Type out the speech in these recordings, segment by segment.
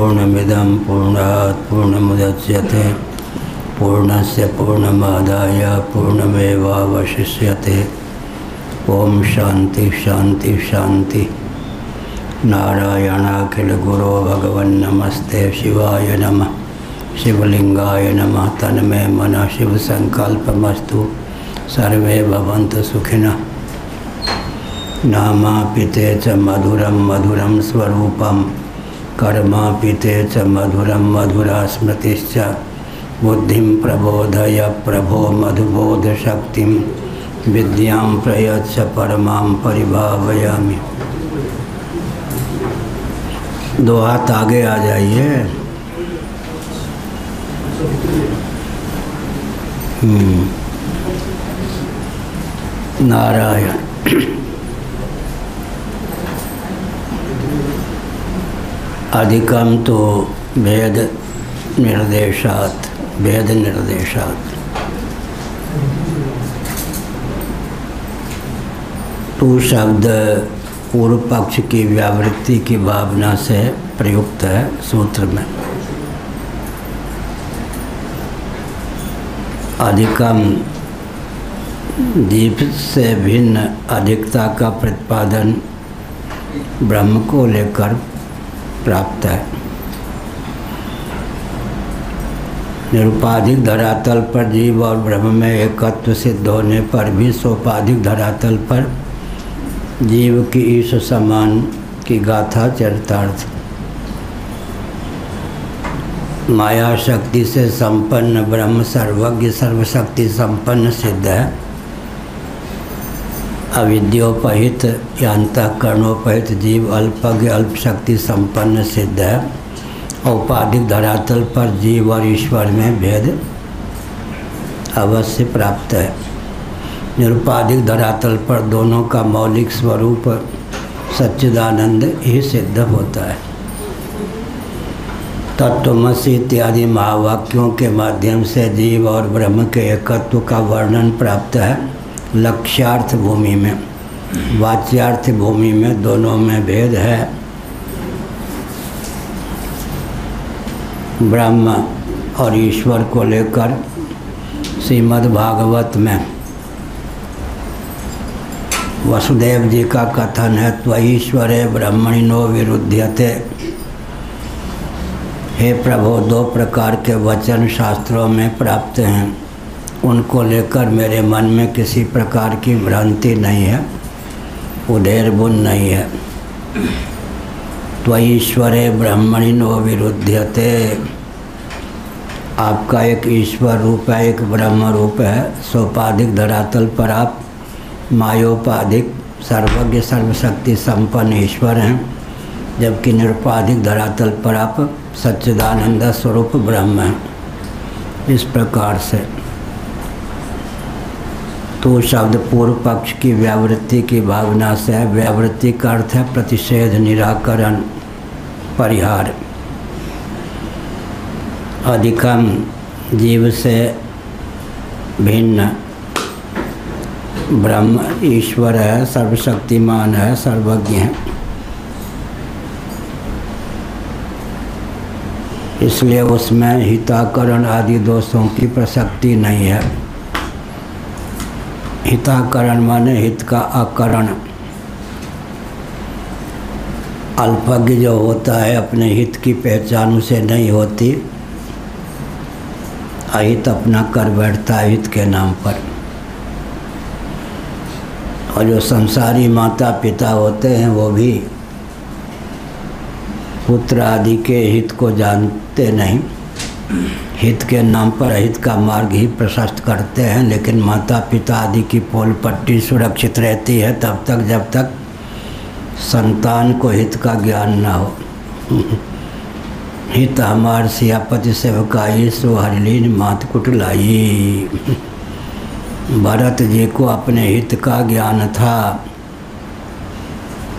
पूर्णमिदं पूर्णात् पूर्णमुदच्यते पूर्णस्य पूर्णमादाय पूर्णमेवावशिष्यते। ओम शांति शांति शांति। नारायणाखिल गुरो भगवन् नमस्ते शिवाय नमः। शिवलिंगाय नमः। तन्मे मनः शिव संकल्पमस्तु। सर्वे भवन्तु सुखिनः। नामापिते च मधुरं मधुरं स्वरूपं कर्मापिते च मधुरं मधुरा स्मृतिश्च। बुद्धिं प्रबोधय प्रभो मधुबोध शक्तिं विद्यां प्रयच्छ परमां परिभावयामि। दो हाथ आगे आ जाइए। नारायण। अधिकम तो भेद निर्देशात् भेद निर्देशात्। तू शब्द पूर्व पक्ष की व्यावृत्ति की भावना से प्रयुक्त है सूत्र में। अधिकम दीप से भिन्न अधिकता का प्रतिपादन ब्रह्म को लेकर प्राप्त है। निरुपाधिक धरातल पर जीव और ब्रह्म में एकत्व सिद्ध होने पर भी सोपाधिक धरातल पर जीव की ईश समान की गाथा चरितार्थ। माया शक्ति से संपन्न ब्रह्म सर्वज्ञ सर्वशक्ति संपन्न सिद्ध है। अविद्योपहित या अंतःकरणोपहित जीव अल्पज्ञ अल्प शक्ति संपन्न सिद्ध है। औपाधिक धरातल पर जीव और ईश्वर में भेद अवश्य प्राप्त है। निरुपाधिक धरातल पर दोनों का मौलिक स्वरूप सच्चिदानंद ही सिद्ध होता है। तत्त्वमसि इत्यादि महावाक्यों के माध्यम से जीव और ब्रह्म के एकत्व का वर्णन प्राप्त है। लक्ष्यार्थ भूमि में वाच्यार्थ भूमि में दोनों में भेद है। ब्रह्म और ईश्वर को लेकर श्रीमद् भागवत में वसुदेव जी का कथन है, त्वईश्वरे ब्रह्मणिनो विरुध्यते। हे प्रभु, दो प्रकार के वचन शास्त्रों में प्राप्त हैं, उनको लेकर मेरे मन में किसी प्रकार की भ्रांति नहीं है, उधेर बुन नहीं है। त्वईश्वरे ब्रह्मणिनो विरुध्यते। आपका एक ईश्वर रूप है, एक ब्रह्म रूप है। सोपाधिक धरातल पर आप मायोपाधिक सर्वज्ञ सर्वशक्ति संपन्न ईश्वर हैं, जबकि निरुपाधिक धरातल पर आप सच्चिदानंद स्वरूप ब्रह्म हैं। इस प्रकार से तो शब्द पूर्व पक्ष की व्यावृत्ति की भावना से है। व्यावृत्ति का अर्थ है प्रतिषेध, निराकरण, परिहार। अधिकम जीव से भिन्न ब्रह्म ईश्वर है, सर्वशक्तिमान है, सर्वज्ञ है। इसलिए उसमें हिताकरण आदि दोषों की प्रसक्ति नहीं है। हिताकरण माने हित का आकरण। अल्पज्ञ जो होता है अपने हित की पहचान उसे नहीं होती, अहित अपना कर बैठता है हित के नाम पर। और जो संसारी माता पिता होते हैं वो भी पुत्र आदि के हित को जानते नहीं, हित के नाम पर अहित का मार्ग ही प्रशस्त करते हैं। लेकिन माता पिता आदि की पोल पट्टी सुरक्षित रहती है तब तक जब तक संतान को हित का ज्ञान न हो। हित हमार सियापति सेवकाई सो हरिलीन मात कुटलाई। भरत जी को अपने हित का ज्ञान था,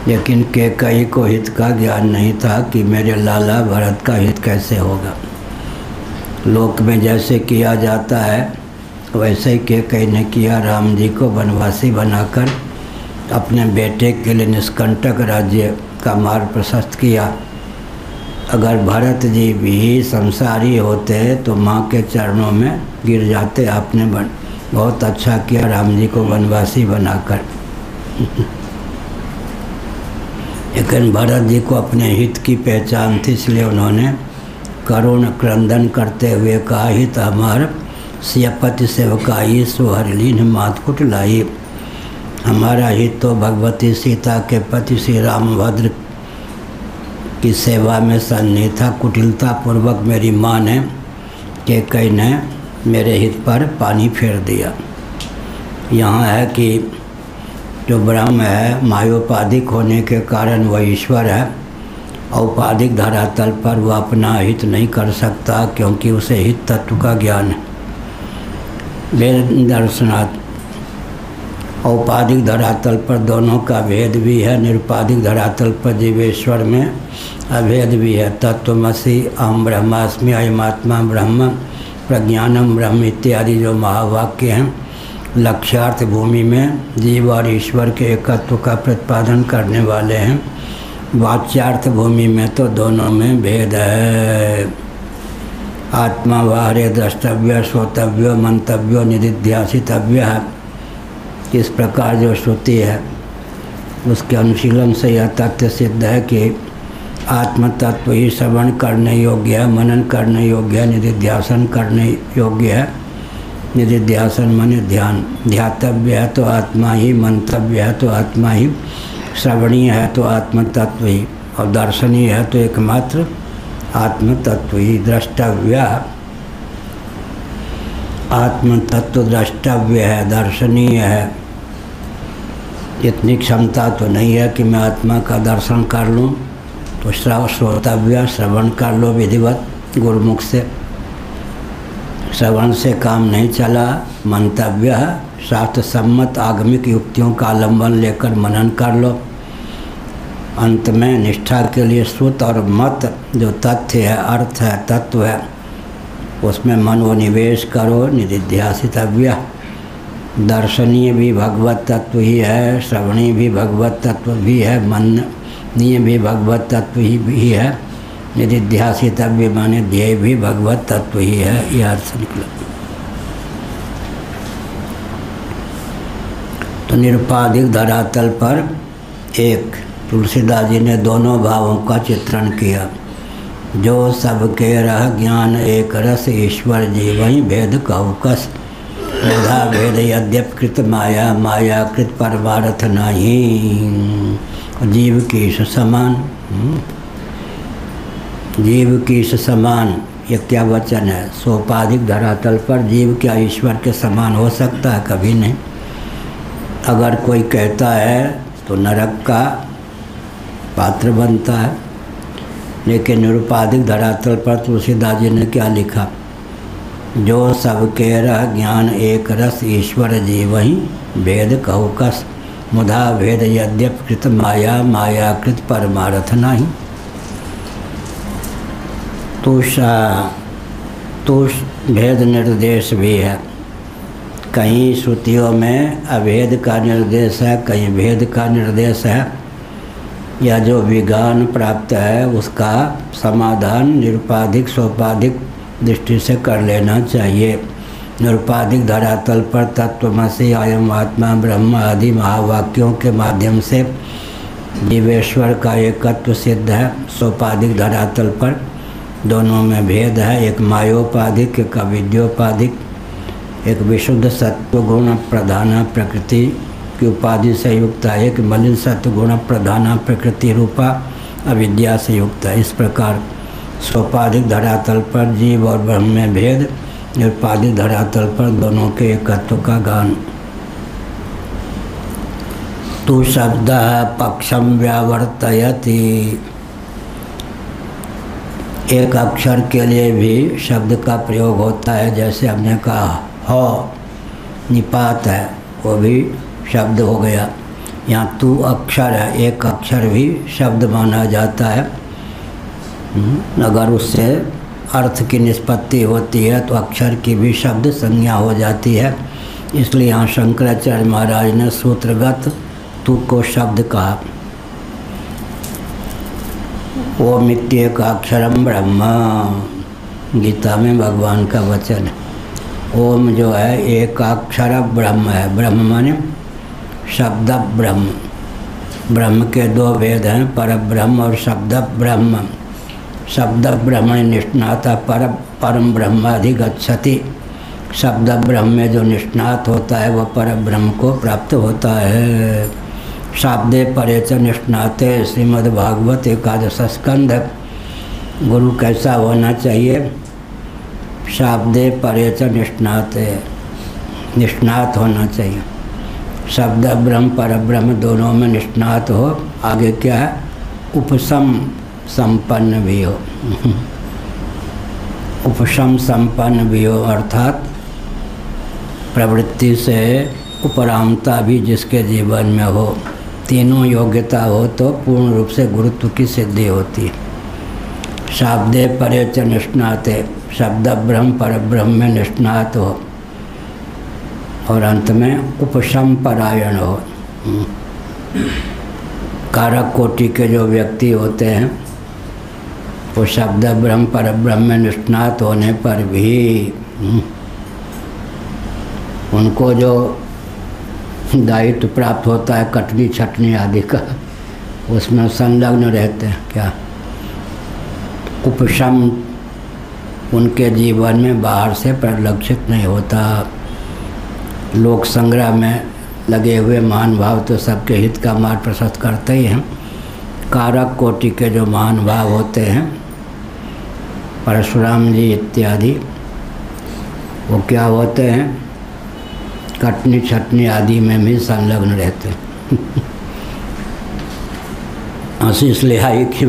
लेकिन कैकेयी को हित का ज्ञान नहीं था कि मेरे लाला भरत का हित कैसे होगा। लोक में जैसे किया जाता है वैसे ही कैकेयी ने किया। राम जी को वनवासी बनाकर अपने बेटे के लिए निष्कंटक राज्य का मार्ग प्रशस्त किया। अगर भरत जी भी संसारी होते तो माँ के चरणों में गिर जाते। आपने बहुत अच्छा किया राम जी को वनवासी बनाकर। लेकिन भरत जी को अपने हित की पहचान थी, इसलिए उन्होंने करुण क्रंदन करते हुए कहा, हित हमार सियपति सेवकाई सुहरलीन मातकुट लाई। हमारा हित तो भगवती सीता के पति श्री रामभद्र की सेवा में सन्निहित था। कुटिलता पूर्वक मेरी माँ ने कैकेयी ने मेरे हित पर पानी फेर दिया। यहाँ है कि जो ब्रह्म है मायोपाधिक होने के कारण वह ईश्वर है। औपाधिक धरातल पर वह अपना हित नहीं कर सकता, क्योंकि उसे हित तत्व का ज्ञान है। वेद दर्शनात् औपाधिक धरातल पर दोनों का भेद भी है, निरुपाधिक धरातल पर जीवेश्वर में अभेद भी है। तत्वमसि अहम ब्रह्मास्मि अयमात्मा ब्रह्म प्रज्ञानम ब्रह्म इत्यादि जो महावाक्य हैं, लक्ष्यार्थ भूमि में जीव और ईश्वर के एकत्व का प्रतिपादन करने वाले हैं। वाच्यार्थ भूमि में तो दोनों में भेद है। आत्मा बाहरे द्रष्टव्य श्रोतव्य मंतव्य निधिध्यासितव्य है। इस प्रकार जो श्रुति है उसके अनुशीलन से यह तथ्य सिद्ध है कि आत्म तत्व ही श्रवण करने योग्य है, मनन करने योग्य है, निधिध्यासन करने योग्य है। निधिध्यासन माने ध्यान, ध्यातव्य है तो आत्मा ही, मंतव्य है तो आत्मा ही, श्रवणीय है तो आत्म तत्व ही, और दर्शनीय है तो एकमात्र आत्म तत्व ही। द्रष्टव्य, आत्म तत्व द्रष्टव्य है, दर्शनीय है। इतनी क्षमता तो नहीं है कि मैं आत्मा का दर्शन कर लूँ, तो श्रोतव्य, श्रवण कर लो विधिवत गुरुमुख से। श्रवण से काम नहीं चला। मंतव्य, शास्त्र सम्मत आगमिक युक्तियों का आलम्बन लेकर मनन कर लो। अंत में निष्ठा के लिए श्रुत और मत जो तथ्य है, अर्थ है, तत्व है, उसमें मनोनिवेश करो। निधिध्यासितव्य, दर्शनीय भी भगवत तत्व ही है, श्रवणीय भी भगवत तत्व भी है, मननीय भी भगवत तत्व ही है। निधिध्यासितव्य माने ध्येय भी भगवत तत्व ही है। यह अर्थ निकला। तो निरुपाधिक धरातल पर एक तुलसीदास जी ने दोनों भावों का चित्रण किया। जो सबके रह ज्ञान एक रस, ईश्वर जीवहि भेद कहु कस। मेधा भेद यद्यप कृत माया, माया कृत परमार्थ नहीं। जीव की समान, जीव की समान, ये क्या वचन है? सोपाधिक धरातल पर जीव क्या ईश्वर के समान हो सकता है? कभी नहीं। अगर कोई कहता है तो नरक का पात्र बनता है। लेकिन निरुपाधिक धरातल पर तुलसीदास जी ने क्या लिखा? जो सबके रह ज्ञान एक रस, ईश्वर जीवहि भेद कहु कस। मुधा भेद यद्यप कृत माया, माया कृत परमार्थ नहीं। तो भेद निर्देश भी है। कहीं श्रुतियों में अभेद का निर्देश है, कहीं भेद का निर्देश है। या जो विज्ञान प्राप्त है उसका समाधान निरुपाधिक सोपाधिक दृष्टि से कर लेना चाहिए। निरुपाधिक धरातल पर तत्वमसि अयम आत्मा ब्रह्म आदि महावाक्यों के माध्यम से जीवेश्वर का एकत्व सिद्ध है। सोपाधिक धरातल पर दोनों में भेद है। एक मायोपाधिक, एक अविद्योपाधिक। एक विशुद्ध सत्वगुण प्रधाना प्रकृति की उपाधि से युक्त है, एक मलिन सत्वगुण प्रधाना प्रकृति रूपा अविद्या से युक्त है। इस प्रकार सोपाधिक धरातल पर जीव और ब्रह्म में भेद, निरुपाधिक धरातल पर दोनों के एकत्व का गान। तु शब्द पक्षम व्यावर्तयति। एक अक्षर के लिए भी शब्द का प्रयोग होता है। जैसे हमने कहा हो, निपात है, वो भी शब्द हो गया। यहाँ तू अक्षर है, एक अक्षर भी शब्द माना जाता है। अगर उससे अर्थ की निष्पत्ति होती है तो अक्षर की भी शब्द संज्ञा हो जाती है। इसलिए यहाँ शंकराचार्य महाराज ने सूत्रगत तू को शब्द कहा। ओम इत्येकाक्षरम ब्रह्म, गीता में भगवान का वचन है। ओम जो है एकाक्षर ब्रह्म है। ब्रह्म माने शब्द ब्रह्म। ब्रह्म के दो भेद हैं, पर ब्रह्म और शब्द ब्रह्म। शब्द ब्रह्म निष्णात परम ब्रह्म अधिगच्छति। शब्द ब्रह्म में जो निष्णात होता है वह पर ब्रह्म को प्राप्त होता है। शाब्दे परे च निष्णाते, श्रीमद्भागवत एकादश स्कंध। गुरु कैसा होना चाहिए? शाब्दे परे च निष्णाते, निष्णात होना चाहिए। शब्द ब्रह्म पर ब्रह्म दोनों में निष्णात हो। आगे क्या है? उपशम संपन्न भी हो। उपशम संपन्न भी हो अर्थात प्रवृत्ति से उपरामता भी जिसके जीवन में हो। तीनों योग्यता हो तो पूर्ण रूप से गुरुत्व की सिद्धि होती है। शाब्दे परे च निष्णाते, शब्द ब्रह्म पर ब्रह्म में निष्णात हो। और अंत में उपशम परायण हो। कारक कोटि के जो व्यक्ति होते हैं वो शब्द ब्रह्म पर ब्रह्म में निष्णात होने पर भी उनको जो दायित्व प्राप्त होता है कटनी छटनी आदि का, उसमें संलग्न रहते हैं। क्या उपशम उनके जीवन में बाहर से परिलक्षित नहीं होता। लोक संग्रह में लगे हुए महान भाव तो सबके हित का मार्ग प्रशस्त करते ही हैं। कारक कोटि के जो महान भाव होते हैं, परशुराम जी इत्यादि, वो क्या होते हैं? कटनी छटनी आदि में भी संलग्न रहते हैं। हंसी इसलिए आई कि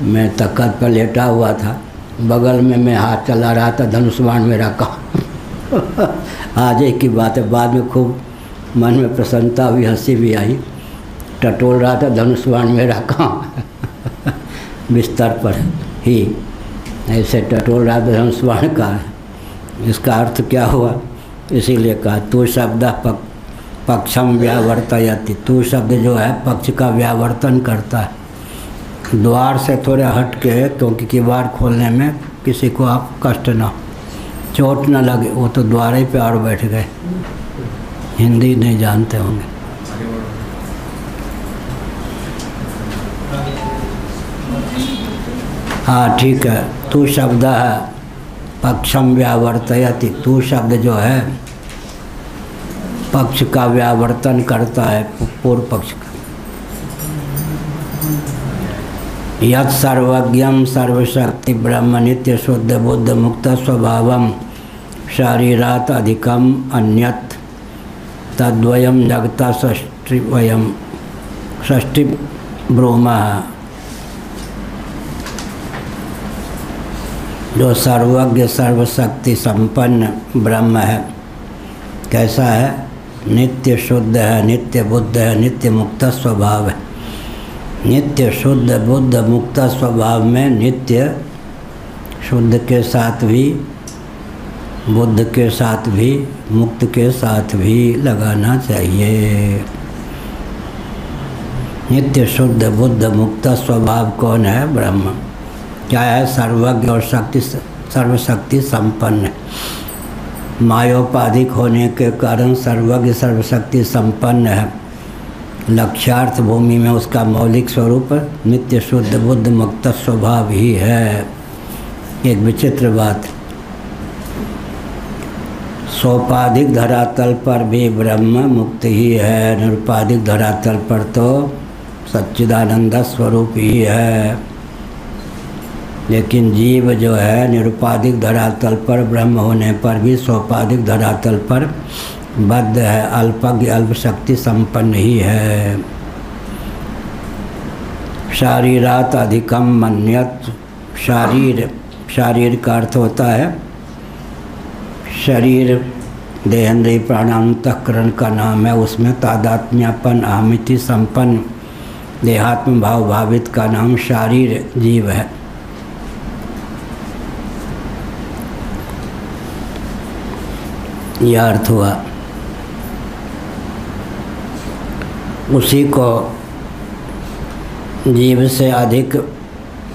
मैं तख्त पर लेटा हुआ था, बगल में मैं हाथ चला रहा था, धनुष बाण मेरा कहाँ। आज एक की बात है, बाद में खूब मन में प्रसन्नता हुई, हंसी भी आई। टटोल रहा था, धनुष बाण मेरा कहाँ। बिस्तर पर ही ऐसे टटोल रहा था, धनुष बाण का है। इसका अर्थ क्या हुआ? इसीलिए कहा तू शब्द पक्षम व्यावर्तयति। तू शब्द जो है पक्ष का व्यावर्तन करता है। द्वार से थोड़े हट के, क्योंकि किवाड़ खोलने में किसी को आप कष्ट ना, चोट न लगे। वो तो द्वार ही पे और बैठ गए, हिंदी नहीं जानते होंगे। हाँ ठीक है। तू शब्द है पक्षम व्यावर्तयति। तू शब्द जो है पक्ष का व्यावर्तन करता है, पूर्व पक्ष का। यत् सर्वज्ञं सर्वशक्ति ब्रह्म नित्य शुद्ध बुद्ध मुक्त स्वभावम शरीरात् अधिकम अन्यत् तद्वयं जगता षष्टिवयं षष्टि ब्रूमः। जो सर्वज्ञ सर्वशक्ति संपन्न ब्रह्म है, कैसा है? नित्य शुद्ध है, नित्य बुद्ध है, नित्य मुक्त स्वभाव है। नित्य शुद्ध बुद्ध मुक्त स्वभाव में नित्य शुद्ध के साथ भी, बुद्ध के साथ भी, मुक्त के साथ भी लगाना चाहिए। नित्य शुद्ध बुद्ध मुक्त स्वभाव कौन है? ब्रह्म। क्या है? सर्वज्ञ और शक्ति, सर्वशक्ति संपन्न है। मायोपाधिक होने के कारण सर्वज्ञ सर्वशक्ति संपन्न है। लक्ष्यार्थ भूमि में उसका मौलिक स्वरूप नित्य शुद्ध बुद्ध मुक्त स्वभाव ही है। एक विचित्र बात, सोपाधिक धरातल पर भी ब्रह्म मुक्त ही है, निरुपाधिक धरातल पर तो सच्चिदानंद स्वरूप ही है। लेकिन जीव जो है निरुपाधिक धरातल पर ब्रह्म होने पर भी सोपाधिक धरातल पर बद्ध है, अल्पज्ञ अल्प शक्ति संपन्न ही है। शारीरात अधिकम मन्यत। शारीर, शारीर का अर्थ होता है शरीर, देहेंद्रिय प्राणांतःकरण का नाम है। उसमें तादात्म्यपन अहमिति संपन्न देहात्म भाव भावित का नाम शारीर जीव है। यह अर्थ हुआ। उसी को जीव से अधिक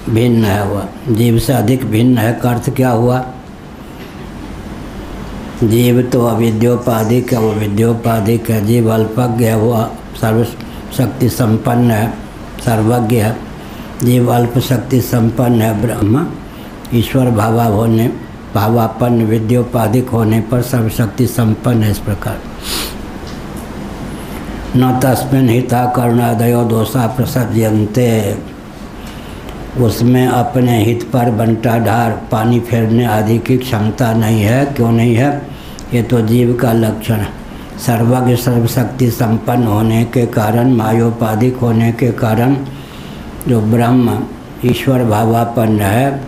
भिन्न है वह, जीव से अधिक भिन्न है का अर्थ क्या हुआ? जीव तो अविद्योपाधिक है, वो विद्योपाधिक है। जीव अल्पज्ञ है, वो सर्वशक्ति संपन्न है, सर्वज्ञ है। जीव अल्प शक्ति संपन्न है, ब्रह्म ईश्वर भावापन्न विद्योपाधिक होने पर सर्वशक्ति संपन्न है। इस प्रकार न तस्मिन् हिता करुणादयो दोषा प्रसज्यन्ते, उसमें अपने हित पर बंटाढार पानी फेरने आदि की क्षमता नहीं है। क्यों नहीं है? ये तो जीव का लक्षण है। सर्वज्ञ सर्वशक्ति संपन्न होने के कारण, मायोपाधिक होने के कारण जो ब्रह्म ईश्वर भावापन्न है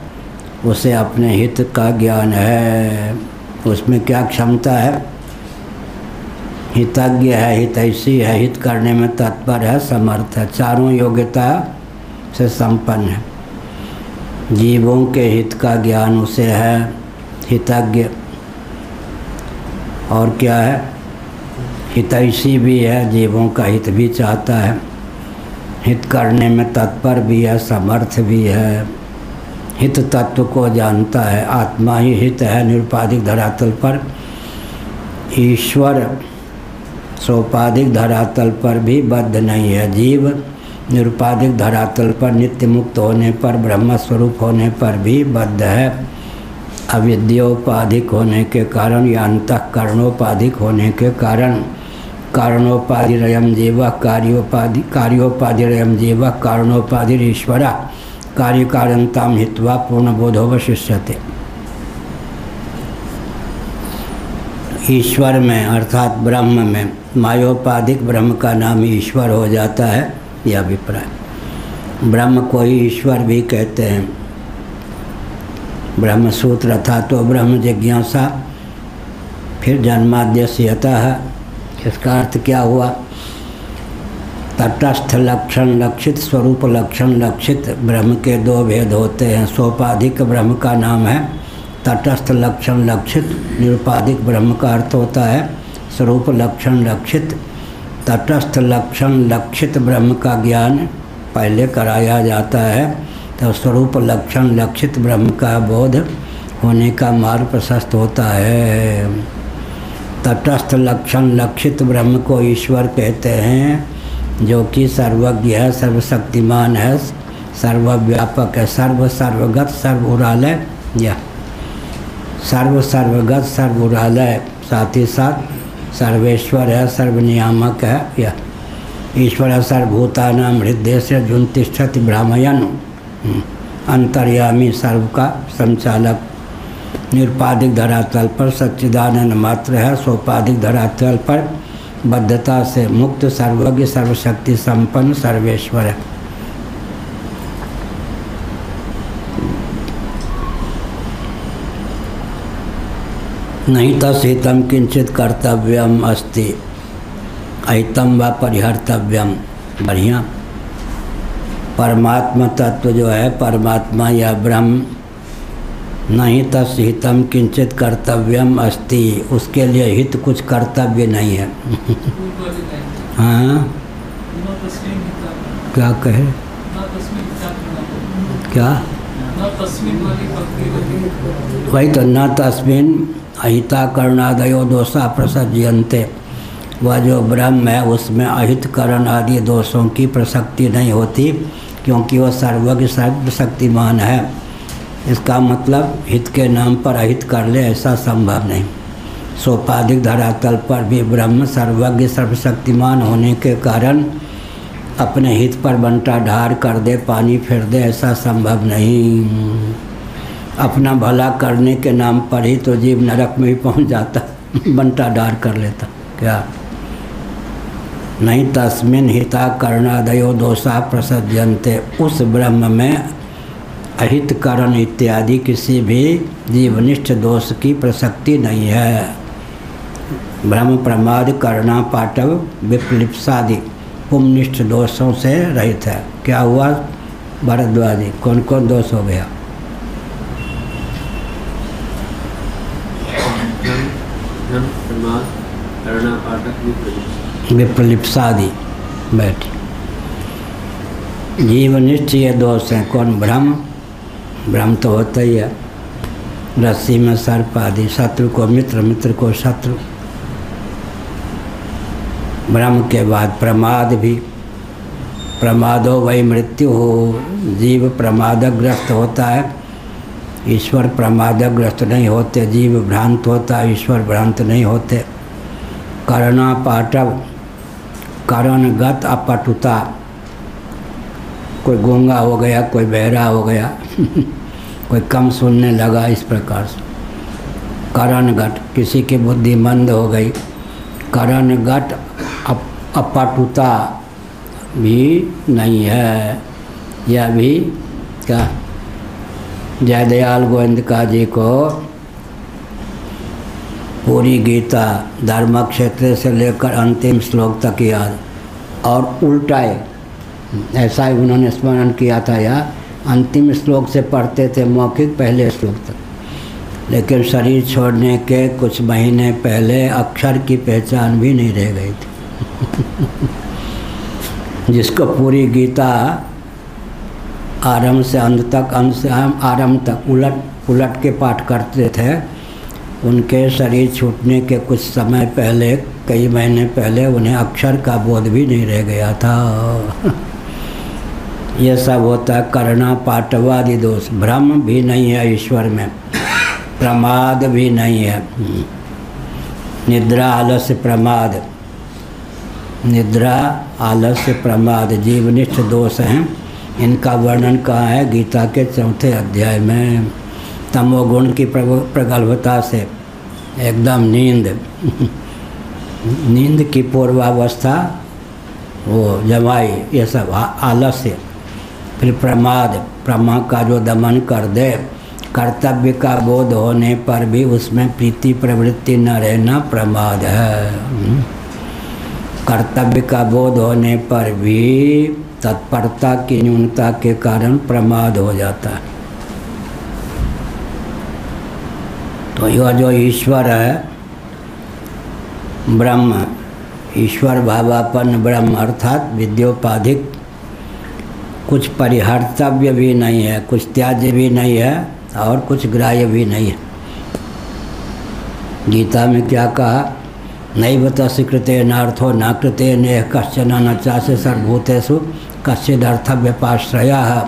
उसे अपने हित का ज्ञान है। उसमें क्या क्षमता है? हितज्ञ है, हितैषी है, हित करने में तत्पर है, समर्थ है, चारों योग्यता से संपन्न है। जीवों के हित का ज्ञान उसे है, हितज्ञ। और क्या है? हितैषी भी है, जीवों का हित भी चाहता है, हित करने में तत्पर भी है, समर्थ भी है, हित तत्व को जानता है। आत्मा ही हित है निरुपाधिक धरातल पर। ईश्वर सोपाधिक धरातल पर भी बद्ध नहीं है। जीव निरुपाधिक धरातल पर नित्य मुक्त होने पर, ब्रह्म स्वरूप होने पर भी बद्ध है। अविद्योपाधिक होने के कारण या अंतःकरणोपाधिक होने के कारण, कारणोपाधिरयम् जीवः कार्योपाधिरयम् जीवः कारणोपाधिरीश्वरः कार्यकारणतां हित्वा पूर्णबोधोऽवशिष्यते। ईश्वर में अर्थात ब्रह्म में, मायोपाधिक ब्रह्म का नाम ईश्वर हो जाता है, यह अभिप्राय। ब्रह्म को ही ईश्वर भी कहते हैं। ब्रह्म सूत्र था तो ब्रह्म जिज्ञासा, फिर जन्माद्यस्यतः। इसका अर्थ क्या हुआ? तटस्थ लक्षण लक्षित, स्वरूप लक्षण लक्षित। ब्रह्म के दो भेद होते हैं। सोपाधिक ब्रह्म का नाम है तटस्थ लक्षण लक्षित, निरुपाधिक ब्रह्म का अर्थ होता है स्वरूप लक्षण लक्षित। तटस्थ लक्षण लक्षित ब्रह्म का ज्ञान पहले कराया जाता है, तो स्वरूप लक्षण लक्षित ब्रह्म का बोध होने का मार्ग प्रशस्त होता है। तटस्थ लक्षण लक्षित ब्रह्म को ईश्वर कहते हैं, जो कि सर्वज्ञ है, सर्वशक्तिमान है, सर्वव्यापक है, सर्वगत सर्वुरालय, या सर्वगत सर्वुरालय, साथ ही साथ सर्वेश्वर है, सर्वनियामक है। या ईश्वर सर्वभूतानां हृदय से जुन तिष्ठति भ्रामयन्, अंतर्यामी, सर्व का संचालक। निरुपाधिक धरातल पर सच्चिदानंद मात्र है, सोपाधिक धरातल पर बद्धता से मुक्त, सर्वज्ञ सर्वशक्ति संपन्न सर्वेश्वर है। नहीं तस्हितं किंचित कर्तव्यम अस्ति, अहितं व परिहर्तव्यम। बढ़िया। परमात्मा तत्व जो है, परमात्मा या ब्रह्म, नहीं तस्हितं किंचित कर्तव्यम अस्ति, उसके लिए हित कुछ कर्तव्य नहीं है। हाँ, क्या कहे? क्या? वही तो, न तस्मिन् अहिता करुणादयो दोषा प्रसज्यन्ते। वह जो ब्रह्म है उसमें अहित करण आदि दोषों की प्रसक्ति नहीं होती, क्योंकि वह सर्वज्ञ सर्वशक्तिमान है। इसका मतलब हित के नाम पर अहित कर ले, ऐसा संभव नहीं। सोपाधिक धरातल पर भी ब्रह्म सर्वज्ञ सर्वशक्तिमान होने के कारण अपने हित पर बंटा ढार कर दे, पानी फेर दे, ऐसा संभव नहीं। अपना भला करने के नाम पर ही तो जीव नरक में ही पहुंच जाता, बंटा ढार कर लेता। क्या? नहीं तस्मिन् हिता करणादयो दोषा प्रसज्यन्ते, उस ब्रह्म में अहित करण इत्यादि किसी भी जीवनिष्ठ दोष की प्रसक्ति नहीं है। ब्रह्म प्रमाद करना पाटव विप्लिप्सादि पुमनिष्ठ दोषों से रहित है। क्या हुआ भरद्वाजी? कौन कौन दोष हो गया? विप्लिप्सादि। बैठ। जीवनिष्ठ ये दोष हैं। कौन? भ्रम, ब्रह्म तो होता ही है। रस्सी में सर्प आदि, शत्रु को मित्र, मित्र को शत्रु। ब्रह्म के बाद प्रमाद भी, प्रमादो वही मृत्यु हो। जीव प्रमादग्रस्त होता है, ईश्वर प्रमादग्रस्त नहीं होते। जीव भ्रांत होता है, ईश्वर भ्रांत नहीं होते। कर्णा पाटव, करणगत अपटुता। कोई गूंगा हो गया, कोई बहरा हो गया कोई कम सुनने लगा, इस प्रकार से। करणगत, किसी की बुद्धि मंद हो गई। करणगत अपटुता भी नहीं है। यह भी क्या जयदयाल गोविंदका जी को पूरी गीता धर्म क्षेत्र से लेकर अंतिम श्लोक तक याद, और उल्टाए ऐसा ही उन्होंने स्मरण किया था। या अंतिम श्लोक से पढ़ते थे मौखिक पहले श्लोक तक, लेकिन शरीर छोड़ने के कुछ महीने पहले अक्षर की पहचान भी नहीं रह गई थी जिसको पूरी गीता आरंभ से अंत तक, अंत से आरंभ तक उलट पुलट के पाठ करते थे, उनके शरीर छूटने के कुछ समय पहले, कई महीने पहले उन्हें अक्षर का बोध भी नहीं रह गया था ये सब होता है कर्णा पाटवादि दोष। भ्रम भी नहीं है ईश्वर में, प्रमाद भी नहीं है। निद्रा आलस्य प्रमाद, निद्रा आलस्य प्रमाद जीवनिष्ठ दोष हैं। इनका वर्णन कहाँ है? गीता के 4 अध्याय में। तमोगुण की प्रगल्भता से एकदम नींद की पूर्वावस्था वो जमाई, ये सब आलस्य। फिर प्रमाद, प्रमा का जो दमन कर दे, कर्तव्य का बोध होने पर भी उसमें प्रीति प्रवृत्ति न रहना प्रमाद है। कर्तव्य का बोध होने पर भी तत्परता की न्यूनता के कारण प्रमाद हो जाता है। तो यह जो ईश्वर है ब्रह्म, ईश्वर भावापन्न ब्रह्म अर्थात विद्योपाधिक, कुछ परिहर्तव्य भी नहीं है, कुछ त्याज्य भी नहीं है और कुछ ग्राह्य भी नहीं है। गीता में क्या कहा? नैव तस्य कृतेन अर्थो न कृतेन कश्चन न चास्य सर्वभूतेषु कश्चिदर्थव्यपाश्रयः।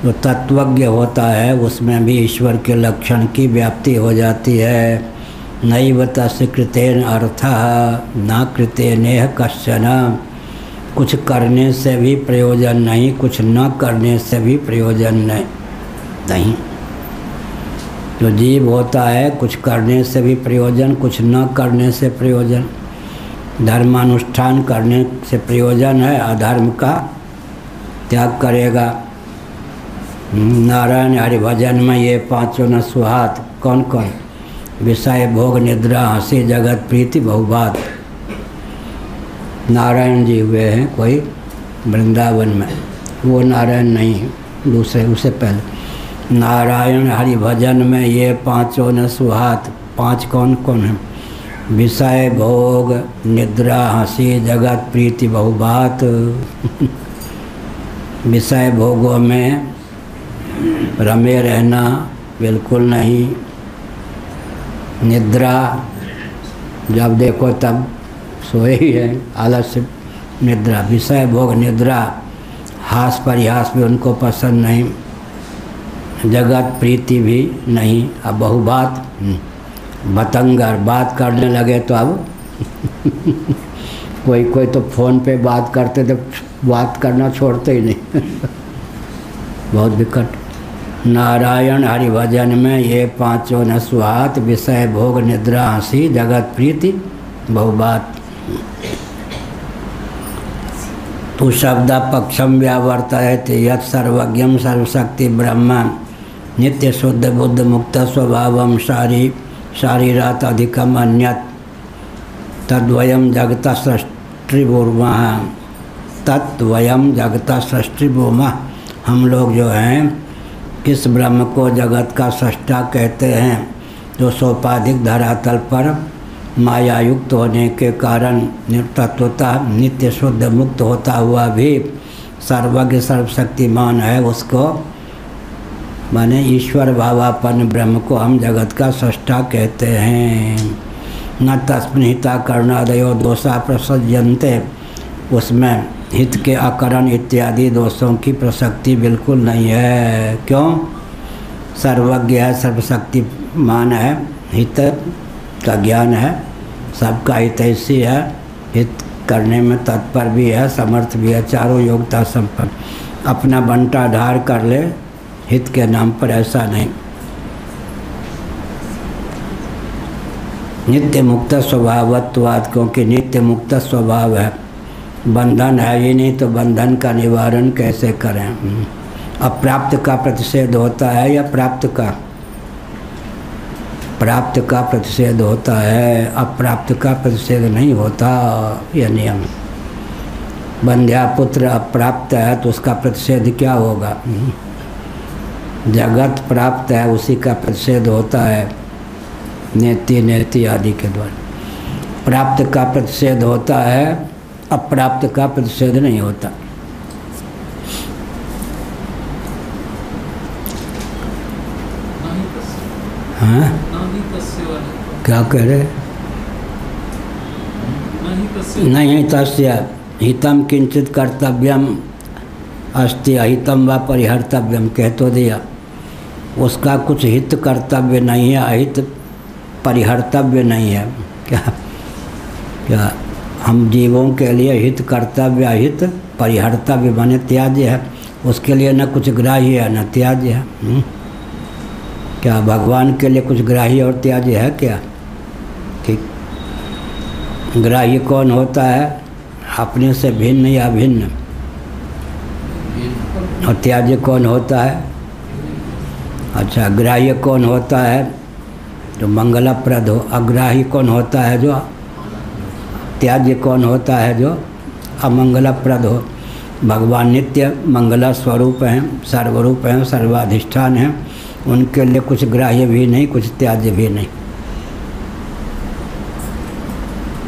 जो तत्वज्ञ होता है उसमें भी ईश्वर के लक्षण की व्याप्ति हो जाती है। नैव तस्य कृतेन अर्थः न कृतेन कश्चन, कुछ करने से भी प्रयोजन नहीं, कुछ न करने से भी प्रयोजन नहीं। जो जीव होता है कुछ करने से भी प्रयोजन, कुछ न करने से प्रयोजन। धर्मानुष्ठान करने से प्रयोजन है, अधर्म का त्याग करेगा। नारायण हरिभजन में ये 5 न सुहात कौन कौन? विषय भोग निद्रा हंसी जगत प्रीति बहुबात। नारायण जी हुए हैं कोई वृंदावन में, वो नारायण नहीं, दूसरे उससे पहले। नारायण हरिभजन में ये 5 न सुहात, 5 कौन कौन है? विषय भोग निद्रा हंसी जगत प्रीति बहुबात। विषय भोगों में रमे रहना बिल्कुल नहीं। निद्रा जब देखो तब सोए ही है, आलस्य निद्रा। विषय भोग निद्रा, हास परिहास भी उनको पसंद नहीं, जगत प्रीति भी नहीं। अब बहुबात, बतंगर, बात करने लगे तो अब कोई तो फ़ोन पे बात करते तो बात करना छोड़ते ही नहीं बहुत विकट। नारायण हरिभजन में ये 5 न सुहात, विषय भोग निद्रा हंसी जगत प्रीति बहुबात। तू शब्द पक्षम व्यावर्तयते यत् सर्वज्ञं सर्वशक्ति ब्रह्म नित्य शुद्ध बुद्ध मुक्त स्वभावं शारीरात अधिकम अन्यत् तद्वयं जगत सृष्टिभूमः। तद्वयं जगत सृष्टिभूमः। हम लोग जो हैं किस ब्रह्म को जगत का सृष्टा कहते हैं? जो सोपाधिक धरातल पर माया युक्त होने के कारण तत्वतः नित्य शुद्ध मुक्त होता हुआ भी सर्वज्ञ सर्वशक्तिमान है, उसको माने ईश्वर भावापन्न ब्रह्म को हम जगत का सृष्टा कहते हैं। न तस्मिन्हिता करुणादयो दोषा प्रसज्यन्ते, उसमें हित के अकरण इत्यादि दोषों की प्रसक्ति बिल्कुल नहीं है। क्यों? सर्वज्ञ है, सर्वशक्तिमान है, हित का ज्ञान है, सबका हितैषी है, हित करने में तत्पर भी है, समर्थ भी है, चारों योग्यता संपन्न। अपना बंटा ढार कर ले हित के नाम पर, ऐसा नहीं। नित्य मुक्त स्वभावत्वाद, क्योंकि नित्य मुक्त स्वभाव है, बंधन है ही नहीं, तो बंधन का निवारण कैसे करें? अप्राप्त का प्रतिषेध होता है या प्राप्त का? प्राप्त का प्रतिषेध होता है, अप्राप्त का प्रतिषेध नहीं होता। यह नियम। बंध्या पुत्र अप्राप्त है तो उसका प्रतिषेध क्या होगा? जगत प्राप्त है, उसी का प्रतिषेध होता है नेति नेति आदि के द्वारा। प्राप्त का प्रतिषेध होता है, अप्राप्त का प्रतिषेध नहीं होता। हाँ, क्या कह रहे? नहीं तस्य हितम किंचित कर्तव्यम अस्ति, अहितम व परिहर्तव्यम कह तो दिया। उसका कुछ हित कर्तव्य नहीं है, अहित परिहर्तव्य नहीं है। क्या क्या हम जीवों के लिए हित कर्तव्य, अहित परिहर्तव्य माने त्याज्य है। उसके लिए न कुछ ग्राह्य है न त्याज्य है। क्या भगवान के लिए कुछ ग्राह्य और त्याज्य है क्या? ठीक। ग्राह्य कौन होता है? अपने से भिन्न या भिन्न। और त्याज्य कौन होता है? अच्छा, ग्राह्य कौन होता है? जो मंगलप्रद हो। अग्राही कौन होता है? जो त्याज्य कौन होता है? जो अमंगलप्रद हो। भगवान नित्य मंगला स्वरूप हैं, सर्वरूप हैं, सर्वाधिष्ठान हैं। उनके लिए कुछ ग्राह्य भी नहीं, कुछ त्याज्य भी नहीं।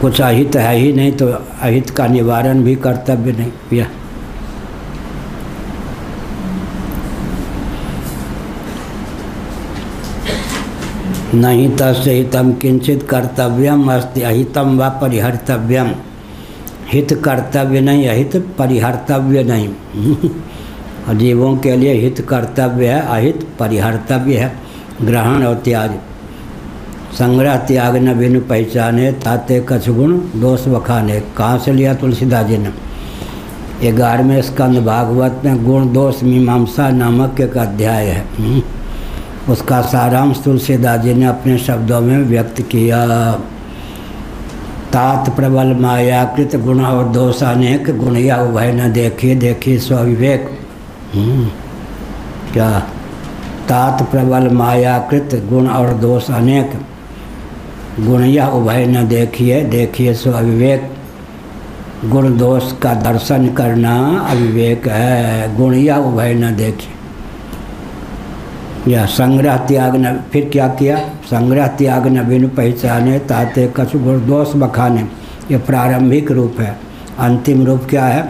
कुछ अहित है ही नहीं, तो अहित का निवारण भी कर्तव्य नहीं। यह नहीं तस्य हितम किंचित कर्तव्यम अस्ति, अहितम व परिहर्तव्यम। हित कर्तव्य नहीं, अहित परिहर्तव्य नहीं। जीवों के लिए हित कर्तव्य है, अहित परिहर्तव्य है। ग्रहण और त्याग। संग्रह त्याग न बिनु पहचाने, ताते कछ गुण दोष बखाने। कहाँ से लिया तुलसीदास जी ने? 11वें स्कंद भागवत में गुण दोष मीमांसा नामक एक अध्याय है। उसका सारांश तुलसीदास जी ने अपने शब्दों में व्यक्त किया। तात प्रबल मायाकृत गुण और दोष अनेक, गुण या उभय न देखी, देखी स्वविवेक। क्या? तात प्रबल मायाकृत गुण और दोष अनेक, गुण या उभय न देखिए, देखिए स्वविवेक। गुण दोष का दर्शन करना अविवेक है। गुण या उभय न देखिए। या संग्रह त्याग न, फिर क्या किया? संग्रह त्याग न बिनु पहचाने, ताते कछु गुण दोष बखाने। ये प्रारंभिक रूप है। अंतिम रूप क्या है?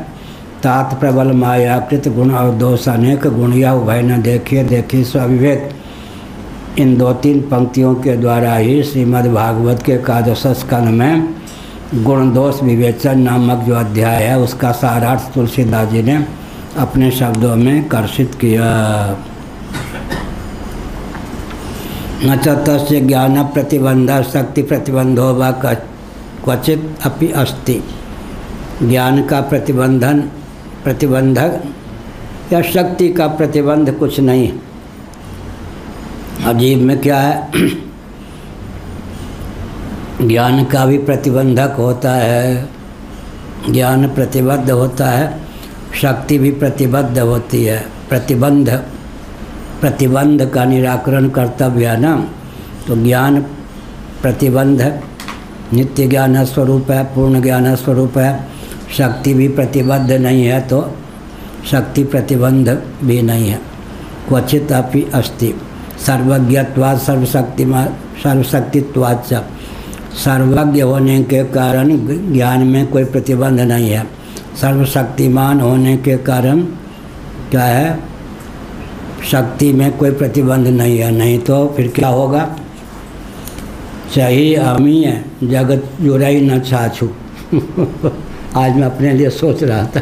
तात प्रबल मायाकृत गुण और दोष अनेक, गुण या उभय न देखिए, देखिए स्वविवेक। इन 2-3 पंक्तियों के द्वारा ही श्रीमद् भागवत के 11 स्कंद में गुण दोष विवेचन नामक जो अध्याय है, उसका सारार्थ तुलसीदास जी ने अपने शब्दों में कर्षित किया। न च तस्य ज्ञान प्रतिबंध शक्ति प्रतिबंधो वा क्वचित अपि अस्ति। ज्ञान का प्रतिबंधक या शक्ति का प्रतिबंध कुछ नहीं। अजीब में क्या है? ज्ञान का भी प्रतिबंधक होता है, ज्ञान प्रतिबद्ध होता है, शक्ति भी प्रतिबद्ध होती है। प्रतिबंध का निराकरण कर्तव्य है ना। तो ज्ञान प्रतिबंध है, नित्य ज्ञान स्वरूप है, पूर्ण ज्ञान स्वरूप है। शक्ति भी प्रतिबद्ध नहीं है, तो शक्ति प्रतिबंध भी नहीं है। क्वचित अपि अस्ति। सर्वज्ञत्वात् सर्वशक्तित्वात् च। सर्वज्ञ होने के कारण ज्ञान में कोई प्रतिबंध नहीं है। सर्वशक्तिमान होने के कारण क्या है? शक्ति में कोई प्रतिबंध नहीं है, नहीं तो फिर क्या होगा। चाहिए अमीय जगत जुराई न छाछू आज मैं अपने लिए सोच रहा था,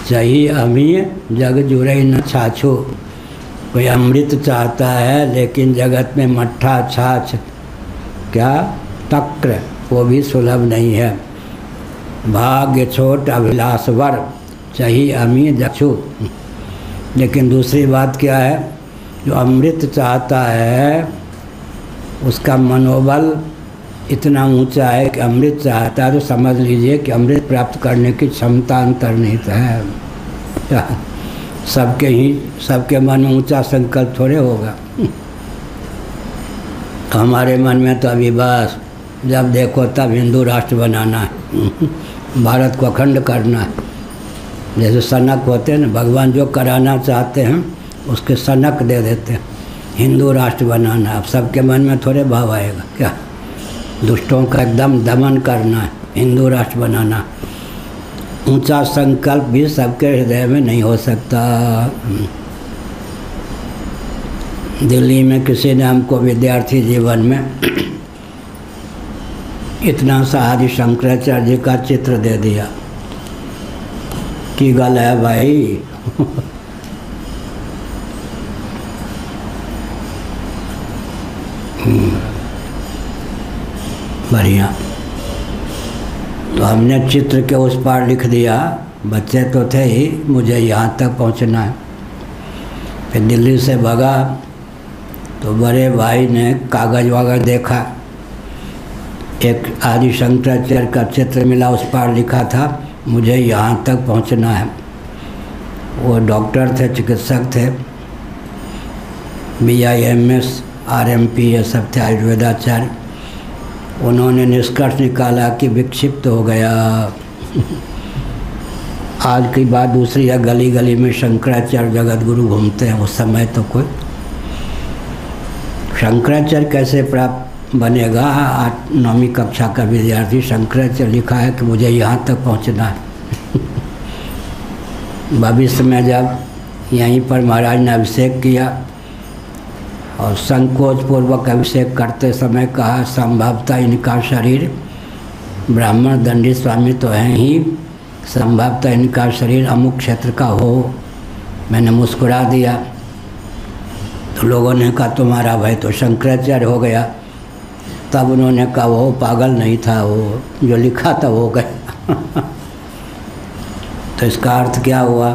चाहिए अमीय जगत जुराई न छाछू। कोई अमृत चाहता है लेकिन जगत में मट्ठा छाछ क्या तक्र वो भी सुलभ नहीं है। भाग्य छोट अभिलाषवर चाहिए अमीय जक्षु। लेकिन दूसरी बात क्या है, जो अमृत चाहता है उसका मनोबल इतना ऊंचा है कि अमृत चाहता है तो समझ लीजिए कि अमृत प्राप्त करने की क्षमता अंतर्निहित है। सबके मन में ऊंचा संकल्प थोड़े होगा। हमारे मन में तो अभी बस जब देखो तब हिंदू राष्ट्र बनाना है, भारत को अखंड करना है। जैसे सनक होते हैं ना, भगवान जो कराना चाहते हैं उसके सनक दे देते हैं, हिंदू राष्ट्र बनाना। अब सबके मन में थोड़े भाव आएगा क्या, दुष्टों का एकदम दमन करना है, हिंदू राष्ट्र बनाना। ऊंचा संकल्प भी सबके हृदय में नहीं हो सकता। दिल्ली में किसी ने हमको विद्यार्थी जीवन में इतना सा आदि शंकराचार्य जी का चित्र दे दिया कि गल है भाई बढ़िया। तो हमने चित्र के उस पार लिख दिया, बच्चे तो थे ही, मुझे यहाँ तक पहुँचना है। फिर दिल्ली से भगा तो बड़े भाई ने कागज़ वागज देखा, एक आदि शंकराचार्य का चित्र मिला, उस पार लिखा था मुझे यहाँ तक पहुँचना है। वो डॉक्टर थे, चिकित्सक थे, BIMS RMP ये सब थे, आयुर्वेदाचार्य। उन्होंने निष्कर्ष निकाला कि विक्षिप्त हो गया। आज की बात दूसरी है, गली गली में शंकराचार्य जगत गुरु घूमते हैं। उस समय तो कोई शंकराचार्य कैसे प्राप्त बनेगा। 8-9वीं कक्षा का विद्यार्थी शंकराचार्य लिखा है कि मुझे यहाँ तक पहुँचना है। भविष्य में जब यहीं पर महाराज ने अभिषेक किया और संकोच पूर्वक अभिषेक करते समय कहा संभवतः इनका शरीर, ब्राह्मण दंडी स्वामी तो हैं ही, संभवतः इनका शरीर अमुक क्षेत्र का हो। मैंने मुस्कुरा दिया तो लोगों ने कहा तुम्हारा भाई तो शंकराचार्य हो गया। तब उन्होंने कहा वो पागल नहीं था, वो जो लिखा था वो गया। तो इसका अर्थ क्या हुआ,